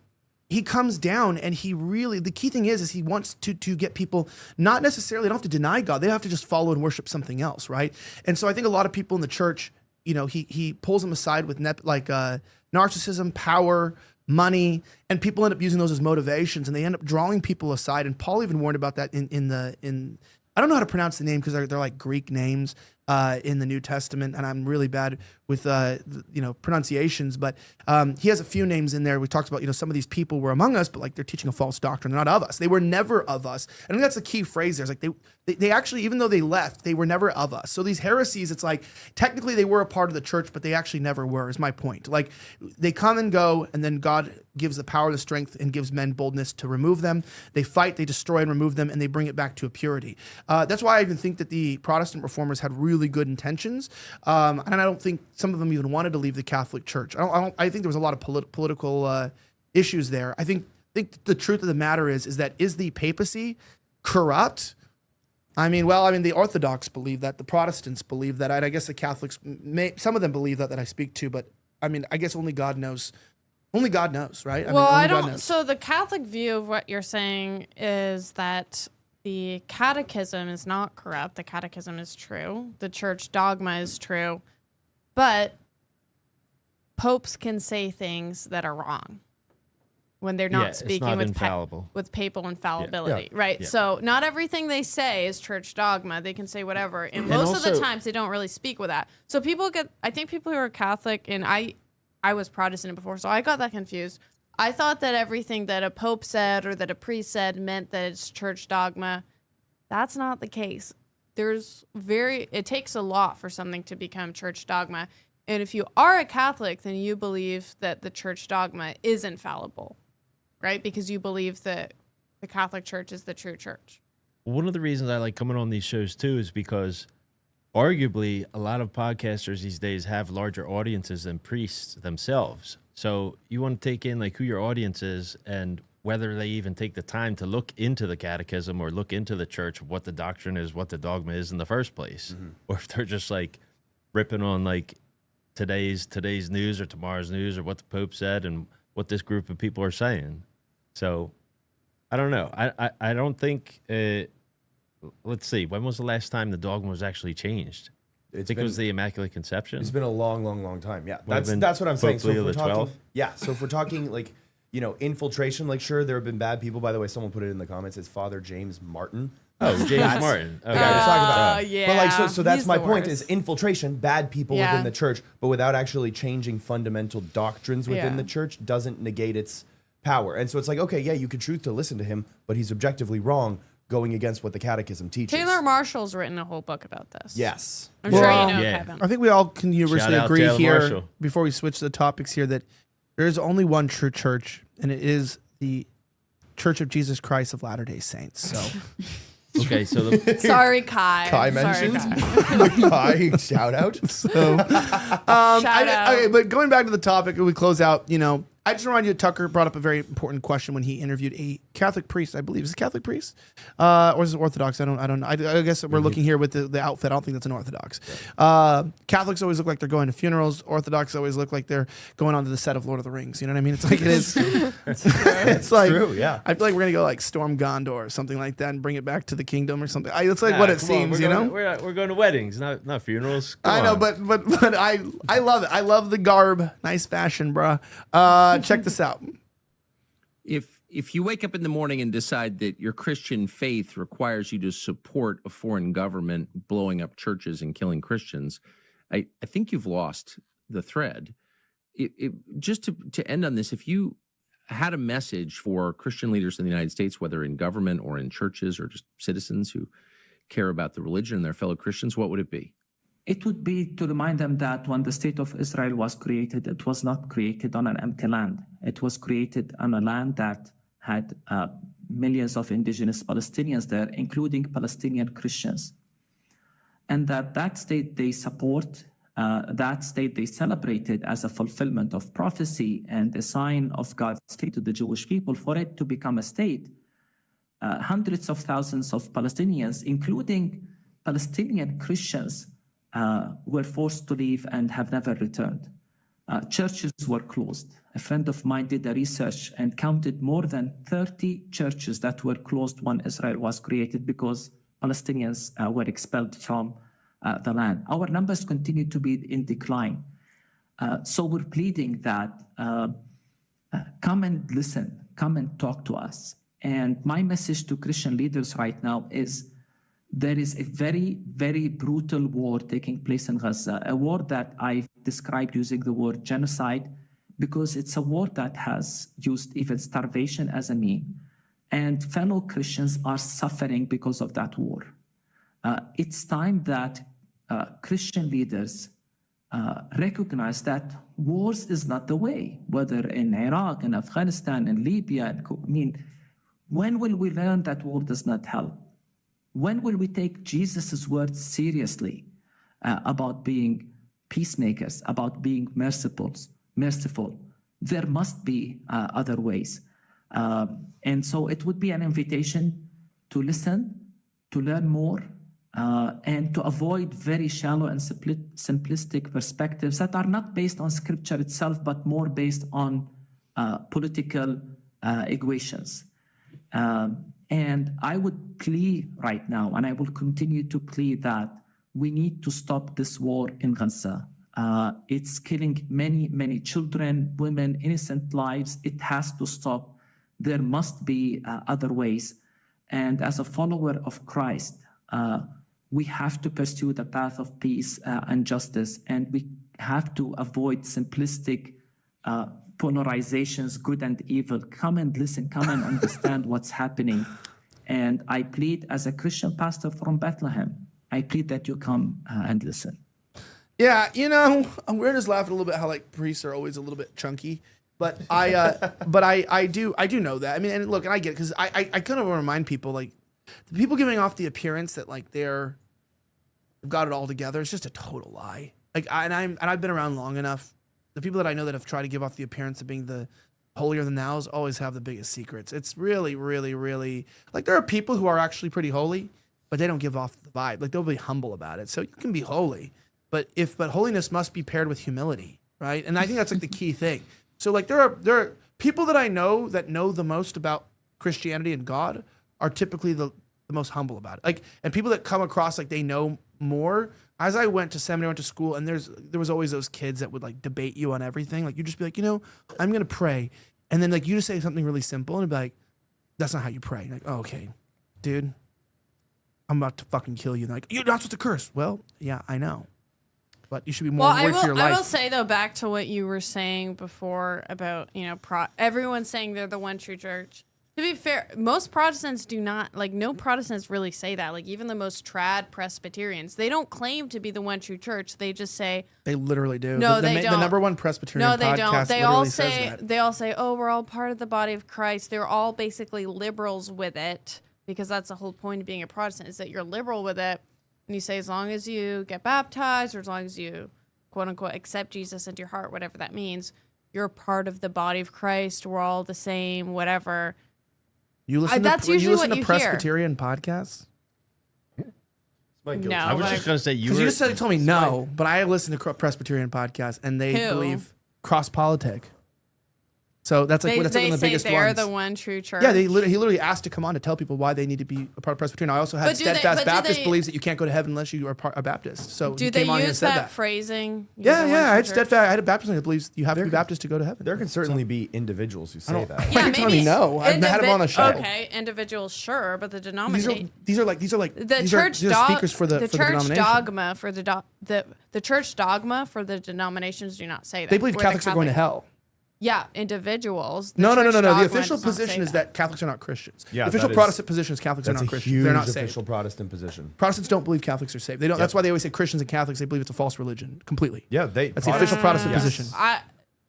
he comes down and the key thing is he wants to get people, not necessarily, they don't have to deny God. They have to just follow and worship something else, right? And so I think a lot of people in the church, he pulls them aside with narcissism, power, money, and people end up using those as motivations, and they end up drawing people aside. And Paul even warned about that in I don't know how to pronounce the name because they're like Greek names in the New Testament, and I'm really bad with pronunciations. But he has a few names in there. We talked about some of these people were among us, but like they're teaching a false doctrine. They're not of us. They were never of us. I think that's the key phrase there. It's like they actually, even though they left, they were never of us. So these heresies, it's like technically they were a part of the church, but they actually never were. Is my point. Like they come and go, and then God gives the power, the strength, and gives men boldness to remove them. They fight, they destroy, and remove them, and they bring it back to a purity. That's why I even think that the Protestant reformers had really good intentions, and I don't think some of them even wanted to leave the Catholic Church. I think there was a lot of political issues there. I think the truth of the matter is the papacy corrupt? I mean, the Orthodox believe that, the Protestants believe that, I guess the Catholics, some of them believe that I speak to, but I mean, I guess only God knows. Only God knows, right? So the Catholic view of what you're saying is that the catechism is not corrupt. The catechism is true. The church dogma is true. But popes can say things that are wrong when they're not speaking with papal infallibility, right? Yeah. So not everything they say is church dogma. They can say whatever. And most of the times they don't really speak with that. So I think people who are Catholic, and I was Protestant before, so I got that confused. I thought that everything that a pope said or that a priest said meant that it's church dogma. That's not the case. It takes a lot for something to become church dogma. And if you are a Catholic, then you believe that the church dogma is infallible, right? Because you believe that the Catholic Church is the true church. One of the reasons I like coming on these shows too is because arguably a lot of podcasters these days have larger audiences than priests themselves. So you want to take in like who your audience is and whether they even take the time to look into the catechism or look into the church, what the doctrine is, what the dogma is in the first place. Mm-hmm. Or if they're just like ripping on like today's news or tomorrow's news or what the Pope said and what this group of people are saying. So I don't know. I don't think, let's see, when was the last time the dogma was actually changed? I think it was the Immaculate Conception. It's been a long time. Yeah, that's what I'm saying. So if we're talking, so if we're talking like, infiltration, like sure, there have been bad people. By the way, someone put it in the comments. It's Father James Martin. Oh, James Martin. Okay. Yeah, we're talking about. Yeah. But like, so that's my point is infiltration, bad people within the church, but without actually changing fundamental doctrines within the church doesn't negate its power. And so it's like, okay, yeah, you could choose to listen to him, but he's objectively wrong going against what the catechism teaches. Taylor Marshall's written a whole book about this. Yes. I'm sure you know Kevin. I think we all can universally agree here, before we switch the topics here, that there is only one true church, and it is the Church of Jesus Christ of Latter-day Saints. So, okay, so sorry, Kai. Kai mentioned the Kai shout out. So, okay, but going back to the topic, we close out. I just remind you, Tucker brought up a very important question when he interviewed Catholic priest, I believe. Is it Catholic priest? Or is it Orthodox? I don't know. I guess we're looking here with the outfit. I don't think that's an Orthodox. Catholics always look like they're going to funerals. Orthodox always look like they're going onto the set of Lord of the Rings. You know what I mean? It's like it is. It's like true, yeah. I feel like we're gonna go like storm Gondor or something like that and bring it back to the kingdom or something. It's like what it seems, you know. We're going to weddings, not funerals. I know, but I love it. I love the garb, nice fashion, bruh. Check this out. If you wake up in the morning and decide that your Christian faith requires you to support a foreign government blowing up churches and killing Christians, I think you've lost the thread. Just to end on this, if you had a message for Christian leaders in the United States, whether in government or in churches or just citizens who care about the religion and their fellow Christians, what would it be? It would be to remind them that when the state of Israel was created, it was not created on an empty land. It was created on a land that had millions of indigenous Palestinians there, including Palestinian Christians. And that state they support, that state they celebrated as a fulfillment of prophecy and a sign of God's faith to the Jewish people. For it to become a state, hundreds of thousands of Palestinians, including Palestinian Christians, were forced to leave and have never returned. Churches were closed. A friend of mine did a research and counted more than 30 churches that were closed when Israel was created because Palestinians were expelled from the land. Our numbers continue to be in decline. So we're pleading that come and listen, come and talk to us. And my message to Christian leaders right now is there is a very, very brutal war taking place in Gaza, a war that I've described using the word genocide, because it's a war that has used even starvation as a mean. And fellow Christians are suffering because of that war. It's time that Christian leaders recognize that wars is not the way, whether in Iraq, in Afghanistan, in Libya. When will we learn that war does not help? When will we take Jesus' words seriously about being peacemakers, about being merciful? There must be other ways. And so it would be an invitation to listen, to learn more, and to avoid very shallow and simplistic perspectives that are not based on scripture itself, but more based on political equations. And I would plead right now, and I will continue to plead that we need to stop this war in Gaza. It's killing many, many children, women, innocent lives. It has to stop. There must be other ways. And as a follower of Christ, we have to pursue the path of peace and justice. And we have to avoid simplistic polarizations, good and evil. Come and listen, come and understand what's happening. And I plead as a Christian pastor from Bethlehem, I plead that you come and listen. Yeah, you know, we're just laughing a little bit how like priests are always a little bit chunky, but I do know that. I mean, and look, and I get it because I kind of want to remind people like the people giving off the appearance that like they've got it all together. It's just a total lie. Like I've been around long enough. The people that I know that have tried to give off the appearance of being the holier than thous always have the biggest secrets. It's really, really, really like there are people who are actually pretty holy, but they don't give off the vibe. Like they'll be humble about it. So you can be holy, but holiness must be paired with humility, right? And I think that's like the key thing. So like there are people that I know that know the most about Christianity and God are typically the most humble about it. Like, and people that come across like they know more. As I went to seminary, went to school, and there was always those kids that would like debate you on everything. Like you just be like, you know, I'm gonna pray, and then like you just say something really simple, and it'd be like, that's not how you pray. Like, oh, okay, dude, I'm about to fucking kill you. And like, you're not supposed to curse. Well, yeah, I know, but you should be more worried for your life. I will say though, back to what you were saying before about everyone saying they're the one true church. To be fair, most Protestants do not, like, no Protestants really say that. Like, even the most trad Presbyterians, they don't claim to be the one true church. They just say... They literally do. No, they don't. The number one Presbyterian podcast literally says that. They all say, oh, we're all part of the body of Christ. They're all basically liberals with it, because that's the whole point of being a Protestant, is that you're liberal with it. And you say, as long as you get baptized, or as long as you, quote-unquote, accept Jesus into your heart, whatever that means, you're part of the body of Christ. We're all the same, whatever. You listen That's to usually what you hear. Presbyterian podcasts? No, I was just going to say because you just told me no, but I listen to Presbyterian podcasts and they Who? believe cross-politic. So that's like They one of the say biggest they're ones. the one true church. Yeah, he literally asked to come on to tell people why they need to be a part of Presbyterian. I also had But do they- Steadfast but do Baptist they- believes that you can't go to heaven unless you are a Baptist. So Do he they came on here and use said that phrasing? Yeah, Use the yeah. one I had true church? Steadfast. I had a Baptist that believes you have to be Baptist to go to heaven. There can certainly be individuals who say that. Why are you telling me no? I've had him on the show. Okay, individuals, sure, but the These are denomination. these are like The church speakers for the church denomination. dogma for the church dogma for the denominations do not say that. They believe Where the Catholics are going to hell. Yeah, individuals. No. church The dogma official does not say position is that Catholics are not Christians. Yeah, the official that is- Protestant position is Catholics are That's not a Christians. huge They're not saved. official Protestant position. Protestants don't believe Catholics are saved. They don't. That's why they always say Christians and Catholics. They believe it's a false religion completely. Yeah, that's the official Protestant position.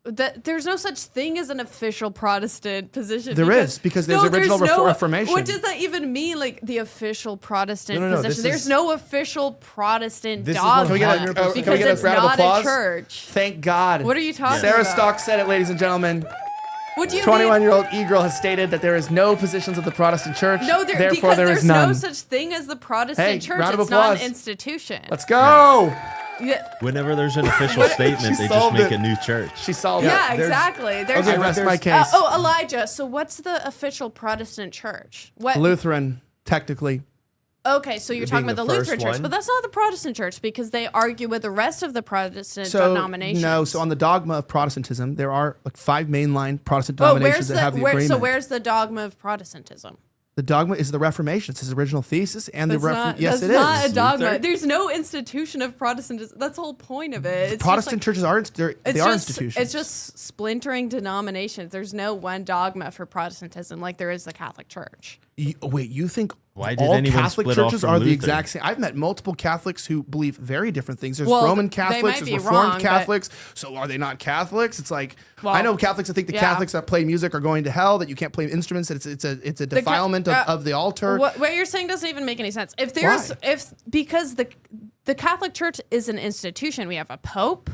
There's no such thing as an official Protestant position. There is, because there's original Reformation. What does that even mean? Like the official Protestant No, position? There's no official Protestant This is dogma can we get a, because can we get it's a round of not applause? a church. Thank God. What are you talking Sarah about? Stock said it, ladies and gentlemen. What do you 21-year-old e-girl has stated that there is no positions of the Protestant church. No, therefore because there there's is none. no such thing as the Protestant Hey, church. round of It's not applause. an institution. Let's go. Yeah. Whenever there's an official statement, they just solved make it. a new church. She solved Yeah, it. exactly. Okay, rest my case. Oh, Elijah. So what's the official Protestant church? What? Lutheran, technically. Okay, so you're talking Being about the the first Lutheran church, one. but that's not the Protestant church because they argue with the rest of the Protestant So denominations. no, so on the dogma of Protestantism, there are like 5 mainline Protestant Oh, denominations that have the agreement. so where's the dogma of Protestantism? The dogma is the Reformation. It's his original thesis, and That's the not, yes, that's it is. not a dogma. There's no institution of Protestantism. That's the whole point of it. It's Protestant just churches are they are institutions. It's just splintering denominations. There's no one dogma for Protestantism like there is the Catholic Church. Wait, you think Why did all anyone Catholic split off churches from are the Luther? exact same? I've met multiple Catholics who believe very different things. There's Well, Roman they Catholics, might there's be Reformed wrong, but- Catholics. So are they not Catholics? It's like Well, I know Catholics that think the yeah. Catholics that play music are going to hell. That you can't play instruments. That it's a defilement of the altar. What you're saying doesn't even make any sense. If there's because the Catholic Church is an institution, we have a pope,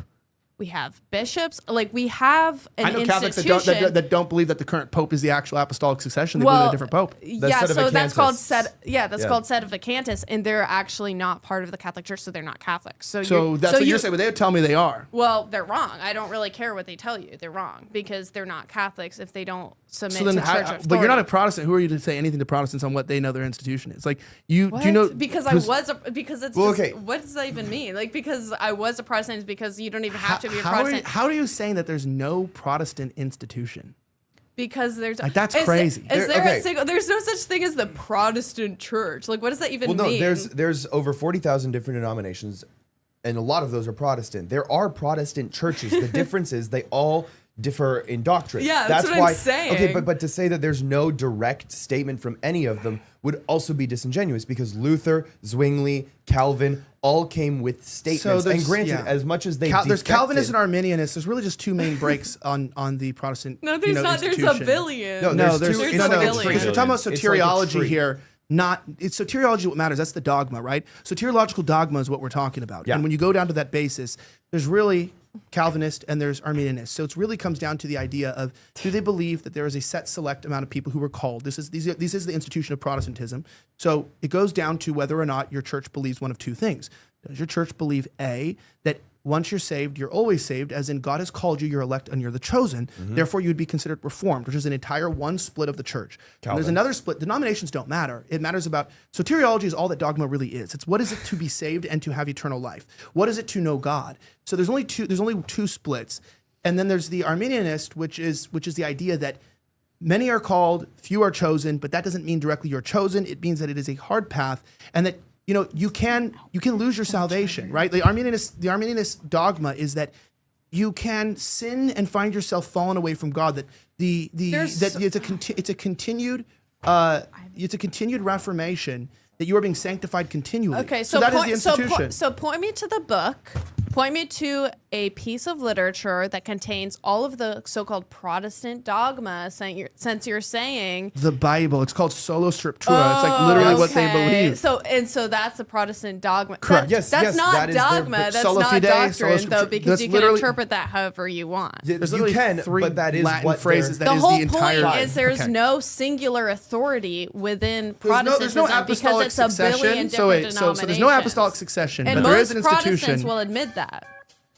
we have bishops, like we have an I know institution. Catholics that don't believe that the current pope is the actual apostolic succession. They believe in a different pope. Yeah, so that's called called sedavacantists, and they're actually not part of the Catholic Church, so they're not Catholics. So that's what you're saying, but they would tell me they are. Well, they're wrong. I don't really care what they tell you. They're wrong because they're not Catholics if they don't submit So then, to church authority. but you're not a Protestant. Who are you to say anything to Protestants on what they know their institution is? Like you, What? do you know? Because it's Well, just, okay. what does that even mean? Like because I was a Protestant is because you don't even have to be a Protestant. How are you saying that there's no Protestant institution? Because there's Like, that's crazy. Is there a single? There's no such thing as the Protestant church. Like, what does that even mean? there's over 40,000 different denominations, and a lot of those are Protestant. There are Protestant churches. The difference is they all differ in doctrine. Yeah, that's what I'm saying. Okay, but to say that there's no direct statement from any of them would also be disingenuous because Luther, Zwingli, Calvin all came with statements. And granted, as much as they there's Calvinists and Arminianists. There's really just 2 main breaks on the Protestant. No, there's not. There's a institution. billion. There's there's two. a billion. Because we're talking about It's like a soteriology tree. here. It's soteriology what matters. That's the dogma, right? Soteriological dogma is what we're talking about. Yeah. And when you go down to that basis, there's really Calvinist and there's Arminianist. So it really comes down to the idea of do they believe that there is a set select amount of people who are called? This is the institution of Protestantism. So it goes down to whether or not your church believes one of 2 things. Does your church believe A, that once you're saved, you're always saved, as in God has called you, you're elect, and you're the chosen. Therefore, you'd be considered reformed, which is an entire one split of the church. And there's another split. Denominations don't matter. It matters about soteriology is all that dogma really is. It's what is it to be saved and to have eternal life? What is it to know God? So there's only two splits. And then there's the Arminianist, which is the idea that many are called, few are chosen, but that doesn't mean directly you're chosen. It means that it is a hard path and that you can lose your salvation, right? The Arminianist dogma is that you can sin and find yourself fallen away from God. That it's a continued reformation. That you are being sanctified continually. Okay, so that point, is the institution. So point me to the book. Point me to a piece of literature that contains all of the so-called Protestant dogma, since you're saying the Bible. It's called Sola Scriptura. It's like literally what they believe. So that's a Protestant dogma. Correct. That's not that is dogma. That's Sola not Fide, doctrine, Sola though, Scriptura. because That's you can literally- interpret that however you want. There's You can, three but that is Latin what phrases. That The is whole the entire. point is there's no singular authority within Protestantism There's no because apostolic it's a billion succession. different So there's no apostolic succession, and but there is most an Protestants institution. will admit that.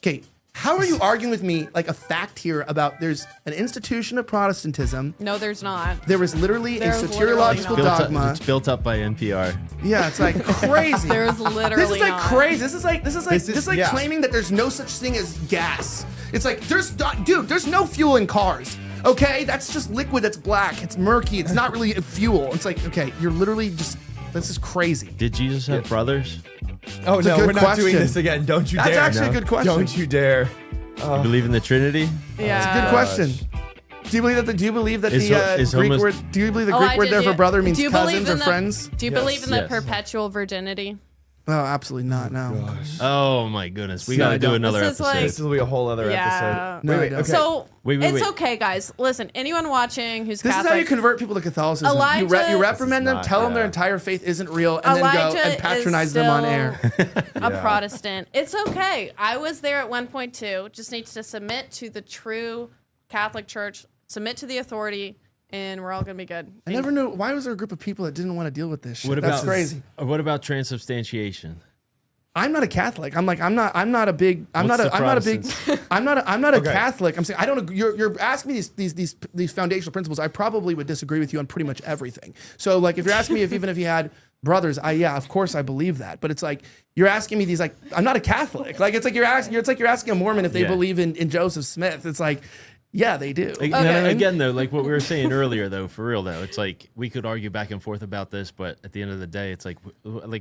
Okay, how are you arguing with me like a fact here about there's an institution of Protestantism? No, there's not. There was literally There's a literally soteriological not. dogma. It's built up by NPR. Yeah, it's like crazy. There's literally This is like not. crazy. This is like yeah. claiming that there's no such thing as gas. It's like dude, there's no fuel in cars. Okay, that's just liquid that's black. It's murky. It's not really a fuel. It's like, okay, you're literally just. This is crazy. Did Jesus have brothers? Oh, It's a no, good we're not doing question. this again. Don't you dare. That's actually a good question. Don't you dare. You believe in the Trinity? Yeah. It's a good question. Do you believe that? Do you believe that Is the Greek word? Do you believe the Greek word there for brother means cousins or friends? Do you believe in the Yes. perpetual virginity? Oh, absolutely not. No. Oh my goodness, we No, got I to do don't. another This is episode. like- This will be a whole other Yeah. episode. No, I Wait, don't. okay. So Wait, it's wait. okay, guys. Listen, anyone watching who's This Catholic, is how you convert people to Catholicism. Elijah- You reprimand them, This is tell not- them their yeah. entire faith isn't real, and then go Elijah and is patronize them on air. a Protestant. It's okay. I was there at 1.2. Just needs to submit to the true Catholic Church, submit to the authority, and we're all gonna be good. I never knew why was there a group of people that didn't want to deal with this shit. What That's about crazy. What about transubstantiation? I'm not a Catholic. I'm not a big. I'm What's not a. the I'm not a big. Protestants? I'm not a Okay. Catholic. I'm saying I don't. You're asking me these foundational principles. I probably would disagree with you on pretty much everything. So like if you're asking me if even if you had brothers, yeah, of course I believe that. But it's like you're asking me these like I'm not a Catholic. Like it's like you're asking a Mormon if they Yeah. believe in Joseph Smith. It's like yeah, they do. Again, though, like what we were saying earlier, though, for real, though, it's like we could argue back and forth about this, but at the end of the day, it's like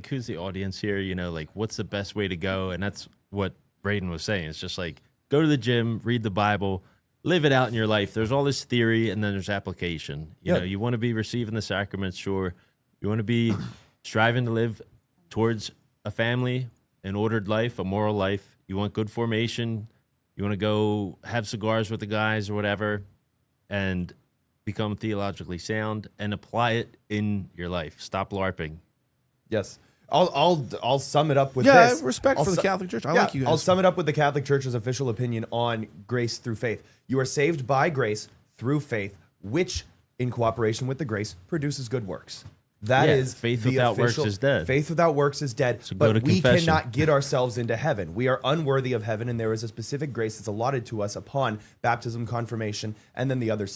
who's the audience here? You know, like what's the best way to go? And that's what Braden was saying. It's just like go to the gym, read the Bible, live it out in your life. There's all this theory, and then there's application. You know, you want to be receiving the sacraments, sure. You want to be striving to live towards a family, an ordered life, a moral life. You want good formation. You want to go have cigars with the guys or whatever and become theologically sound and apply it in your life. Stop LARPing. Yes. I'll sum it up with Yeah, I this. have respect I'll for the su- Catholic Church. I like you guys. I'll sum it up with the Catholic Church's official opinion on grace through faith. You are saved by grace through faith, which, in cooperation with the grace, produces good works. That Yeah, is faith the without works official- is dead. Faith without works is dead. So go to But we confession. cannot get ourselves into heaven. We are unworthy of heaven, and there is a specific grace that's allotted to us upon baptism, confirmation, and then the other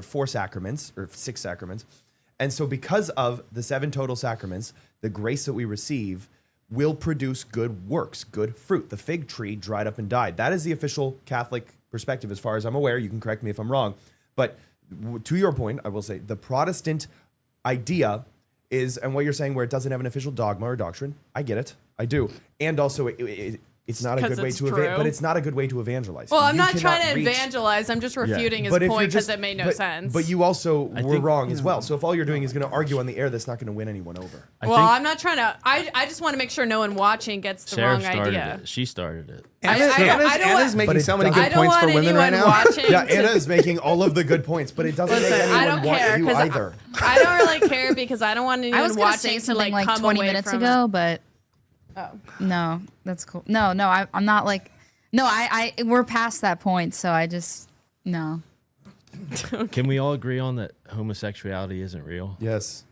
4 sacraments or 6 sacraments. And so, because of the 7 total sacraments, the grace that we receive will produce good works, good fruit. The fig tree dried up and died. That is the official Catholic perspective, as far as I'm aware. You can correct me if I'm wrong. But to your point, I will say the Protestant idea is, and what you're saying where it doesn't have an official dogma or doctrine, I get it. I do. And also, it's not a 'Cause good way it's to true. but it's not a good way to evangelize. Well, I'm You not cannot trying to reach- evangelize. I'm just refuting But his if you're point because just- it made no but- sense. But you also were think- wrong as well. So if all you're doing is going to argue on the air, that's not going to win anyone over. I'm not trying to. I just want to make sure no one watching gets the Sarah wrong started idea. it. She started it. Anna's making so many good I don't points for want women right anyone now. watching Yeah, to- Anna is making all of the good points, but it doesn't Listen, make I anyone don't want care you 'cause either. I don't really care because I don't want anyone I was gonna say watching to something like come 20 away minutes from ago, it. but Oh. no, that's cool. No, I'm not like. No, we're past that point, so I just no. Can we all agree on that homosexuality isn't real? Yes.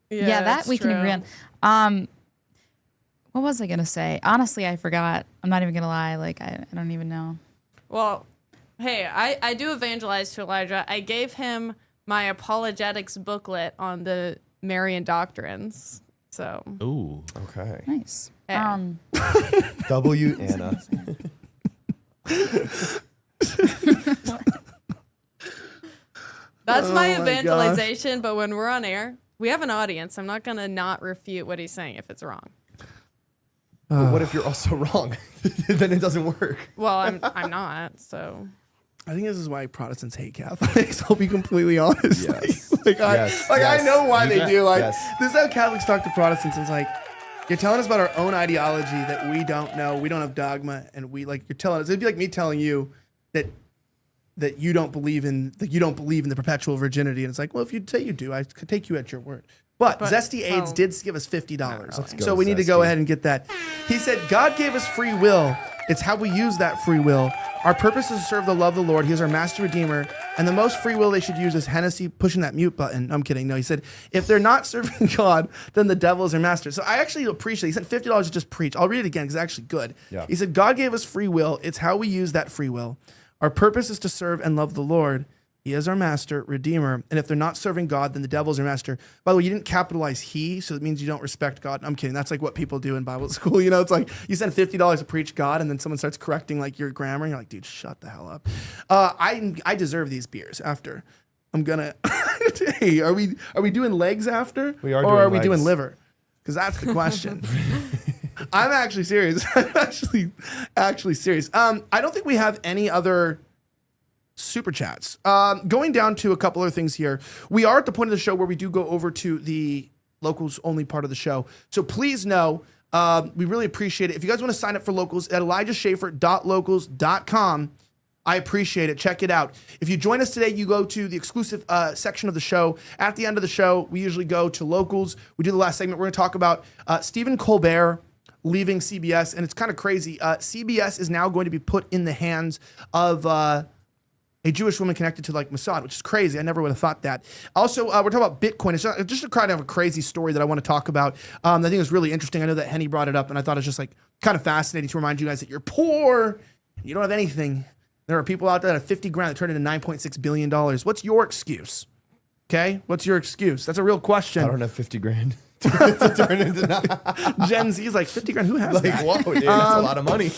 Yeah, that that's we can agree true. on. What was I gonna say? Honestly, I forgot. I'm not even gonna lie. Like I don't even know. Well, hey, I do evangelize to Elijah. I gave him my apologetics booklet on the Marian doctrines. So. Ooh. Okay. Nice. Yeah. W. Anna. That's Oh my my gosh. evangelization, but when we're on air, we have an audience. I'm not going to not refute what he's saying if it's wrong. But what if you're also wrong? Then it doesn't work. Well, I'm not, so. I think this is why Protestants hate Catholics. I'll be completely honest. Yes. Like, Yes. I know why You they got- do. Like yes. this is how Catholics talk to Protestants. It's like You're telling us about our own ideology that we don't know. We don't have dogma, and you're telling us. It'd be like me telling you that you don't believe in the perpetual virginity, and it's like, well, if you say you do, I could take you at your word. But Zesty AIDS did give us $50, so we need to go ahead and get that. He said, God gave us free will. It's how we use that free will. Our purpose is to serve the love of the Lord. He is our master redeemer. And the most free will they should use is Hennessy pushing that mute button. I'm kidding. No, he said, if they're not serving God, then the devil is their master. So I actually appreciate it. He sent $50 to just preach. I'll read it again because it's actually good. Yeah. He said, God gave us free will. It's how we use that free will. Our purpose is to serve and love the Lord. He is our master, redeemer. And if they're not serving God, then the devil is their master. By the way, you didn't capitalize he, so it means you don't respect God. I'm kidding. That's like what people do in Bible school. You know, it's like you send $50 to preach God, and then someone starts correcting like your grammar, and you're like, dude, shut the hell up. I deserve these beers after. I'm gonna. Hey, are we doing legs after? We are. Or are we legs. doing liver? Because that's the question. I'm actually serious. I'm actually serious. I don't think we have any other super chats. Going down to a couple other things here. We are at the point of the show where we do go over to the locals only part of the show. So please know, we really appreciate it. If you guys want to sign up for locals at ElijahSchaefer.locals.com, I appreciate it. Check it out. If you join us today, you go to the exclusive section of the show. At the end of the show, we usually go to locals. We do the last segment. We're going to talk about Stephen Colbert leaving CBS, and it's kind of crazy. CBS is now going to be put in the hands of a Jewish woman connected to like Mossad, which is crazy. I never would have thought that. Also, we're talking about Bitcoin. It's just a kind of a crazy story that I want to talk about. I think it's really interesting. I know that Henny brought it up, and I thought it's just like kind of fascinating to remind you guys that you're poor, you don't have anything. There are people out there that have 50 grand that turned into $9.6 billion. What's your excuse? Okay, what's your excuse? That's a real question. I don't have 50 grand to turn into Gen Z is like 50 grand. Who has like, that? whoa, dude, that's a lot of money.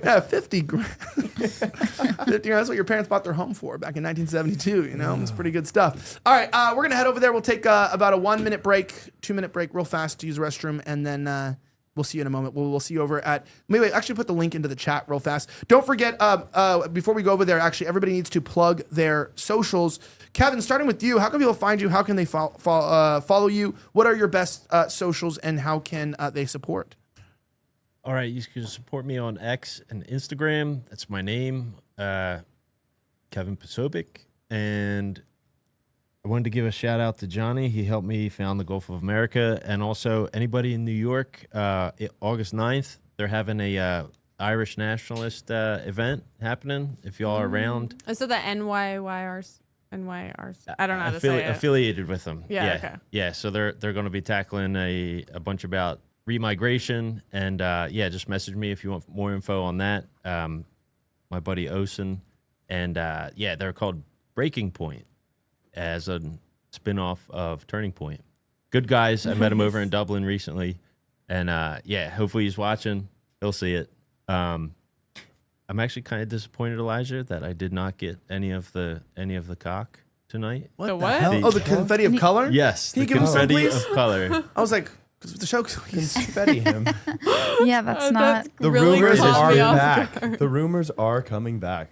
Yeah, 50 grand. 50 grand. That's what your parents bought their home for back in 1972. You know, it's pretty good stuff. All right, we're gonna head over there. We'll take about a 1 minute break, 2 minute break, real fast to use the restroom, and then we'll see you in a moment. We'll see you over at. Maybe actually put the link into the chat real fast. Don't forget, before we go over there, actually everybody needs to plug their socials. Kevin, starting with you, how can people find you? How can they follow you? What are your best socials, and how can they support? All right, you can support me on X and Instagram. That's my name, Kevin Posobiec. And I wanted to give a shout out to Johnny. He helped me found the Gulf of America. And also anybody in New York, August 9th, they're having a Irish nationalist event happening. If y'all are around. Is it the NYYRs? I don't know how to say it. Affiliated with them. Yeah, okay. Yeah, so they're going to be tackling a bunch about remigration, and just message me if you want more info on that. My buddy Osen, and they're called Breaking Point as a spinoff of Turning Point. Good guys. I met him over in Dublin recently, and hopefully he's watching. He'll see it. I'm actually kind of disappointed, Elijah, that I did not get any of the cock tonight. What the what? hell? The confetti of color? Yes, Can the you give him some, confetti please? of color. I was like, because the show confetti him. Yeah, that's not. The really rumors caught are me off back. guard. The rumors are coming back.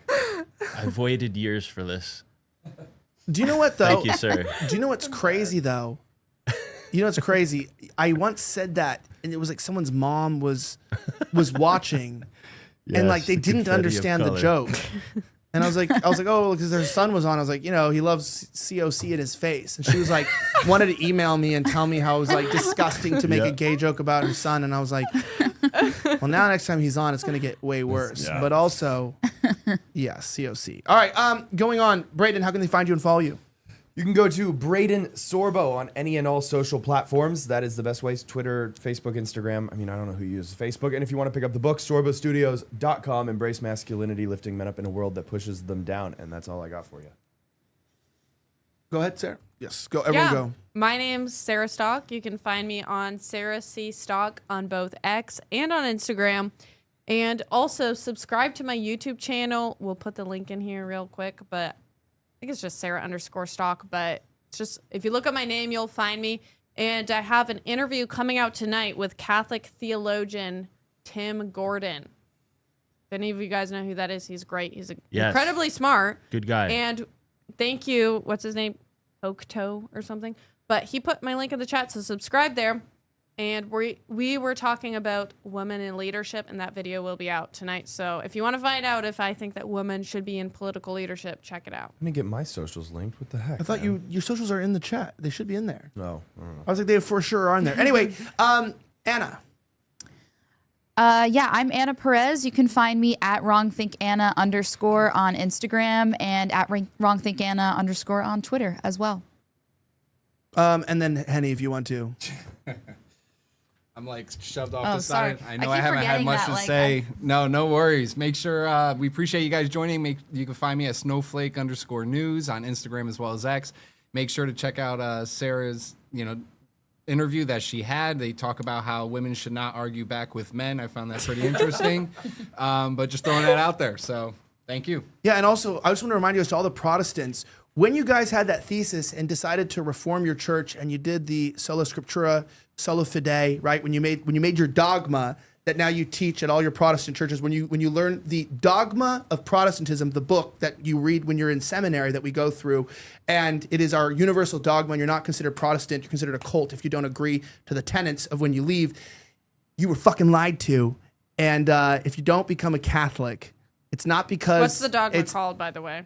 I've waited years for this. Do you know what though? Thank you, sir. Do you know what's crazy though? You know what's crazy? I once said that, and it was like someone's mom was watching, and like they didn't understand the joke. And I was like, oh, because their son was on. I was like, he loves COC in his face. And she was like, wanted to email me and tell me how it was like disgusting to make a gay joke about her son. And I was like, well, now next time he's on, it's going to get way worse. Yeah. But also, yes, COC. All right, going on. Braden, how can they find you and follow you? You can go to Braden Sorbo on any and all social platforms. That is the best ways. Twitter, Facebook, Instagram. I mean, I don't know who uses Facebook. And if you want to pick up the book, sorbostudios.com, Embrace Masculinity, Lifting Men Up in a World That Pushes Them Down. And that's all I got for you. Go ahead, Sarah. Yes, go. Everyone go. My name's Sarah Stock. You can find me on Sarah C. Stock on both X and on Instagram. And also subscribe to my YouTube channel. We'll put the link in here real quick, but I think it's just Sarah_Stock, but it's just, if you look at my name, you'll find me. And I have an interview coming out tonight with Catholic theologian Tim Gordon. If any of you guys know who that is, he's great. He's incredibly smart. Good guy. And thank you. What's his name? Okto or something. But he put my link in the chat, so subscribe there. And we were talking about women in leadership, and that video will be out tonight. So if you want to find out if I think that women should be in political leadership, check it out. Let me get my socials linked. What the heck? I thought your socials are in the chat. They should be in there. No, I don't know. I was like, they for sure are in there. Anyway, Anna. Yeah, I'm Anna Perez. You can find me at wrongthinkanna_ on Instagram and at wrongthinkanna_ on Twitter as well. And then Henny, if you want to. I'm like shoved off Oh, the side. sorry. I know I I keep haven't had forgetting much that, to like, say. No worries. Make sure we appreciate you guys joining. You can find me at snowflake_news on Instagram as well as X. Make sure to check out Sarah's, interview that she had. They talk about how women should not argue back with men. I found that pretty interesting. But just throwing that out there. So thank you. Yeah, and also I just want to remind you to all the Protestants, when you guys had that thesis and decided to reform your church and you did the sola scriptura, sola fide, right? When you made your dogma that now you teach at all your Protestant churches, when you learn the dogma of Protestantism, the book that you read when you're in seminary that we go through, and it is our universal dogma, and you're not considered Protestant, you're considered a cult if you don't agree to the tenets of when you leave, you were fucking lied to. And if you don't become a Catholic, it's not because... What's the dogma called, by the way?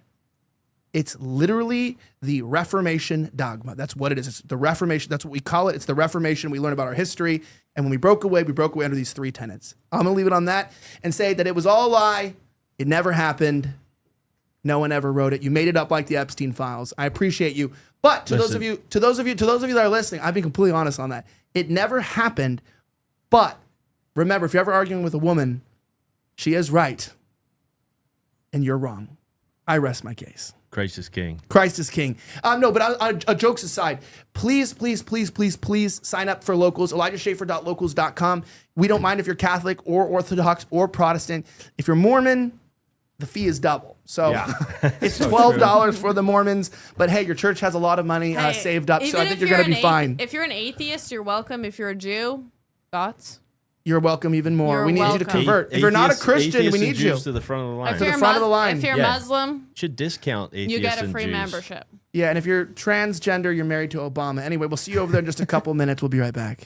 It's literally the Reformation dogma. That's what it is. It's the Reformation. That's what we call it. It's the Reformation. We learn about our history. And when we broke away under these 3 tenets. I'm going to leave it on that and say that it was all a lie. It never happened. No one ever wrote it. You made it up like the Epstein files. I appreciate you. But to those of you that are listening, I'll be completely honest on that. It never happened. But remember, if you're ever arguing with a woman, she is right and you're wrong. I rest my case. Christ is king. Christ is king. No, but jokes aside, please sign up for Locals, ElijahSchaefer.locals.com. We don't mind if you're Catholic or Orthodox or Protestant. If you're Mormon, the fee is double. So it's $12 for the Mormons. But hey, your church has a lot of money saved up, so I think you're going to be fine. If you're an atheist, you're welcome. If you're a Jew, thoughts? You're welcome even more. We need you to convert. If you're not a Christian, we need you to the front of the line. If you're Muslim, should discount atheists. You get a free and Jews. membership. Yeah, and if you're transgender, you're married to Obama. Anyway, we'll see you over there in just a couple minutes. We'll be right back.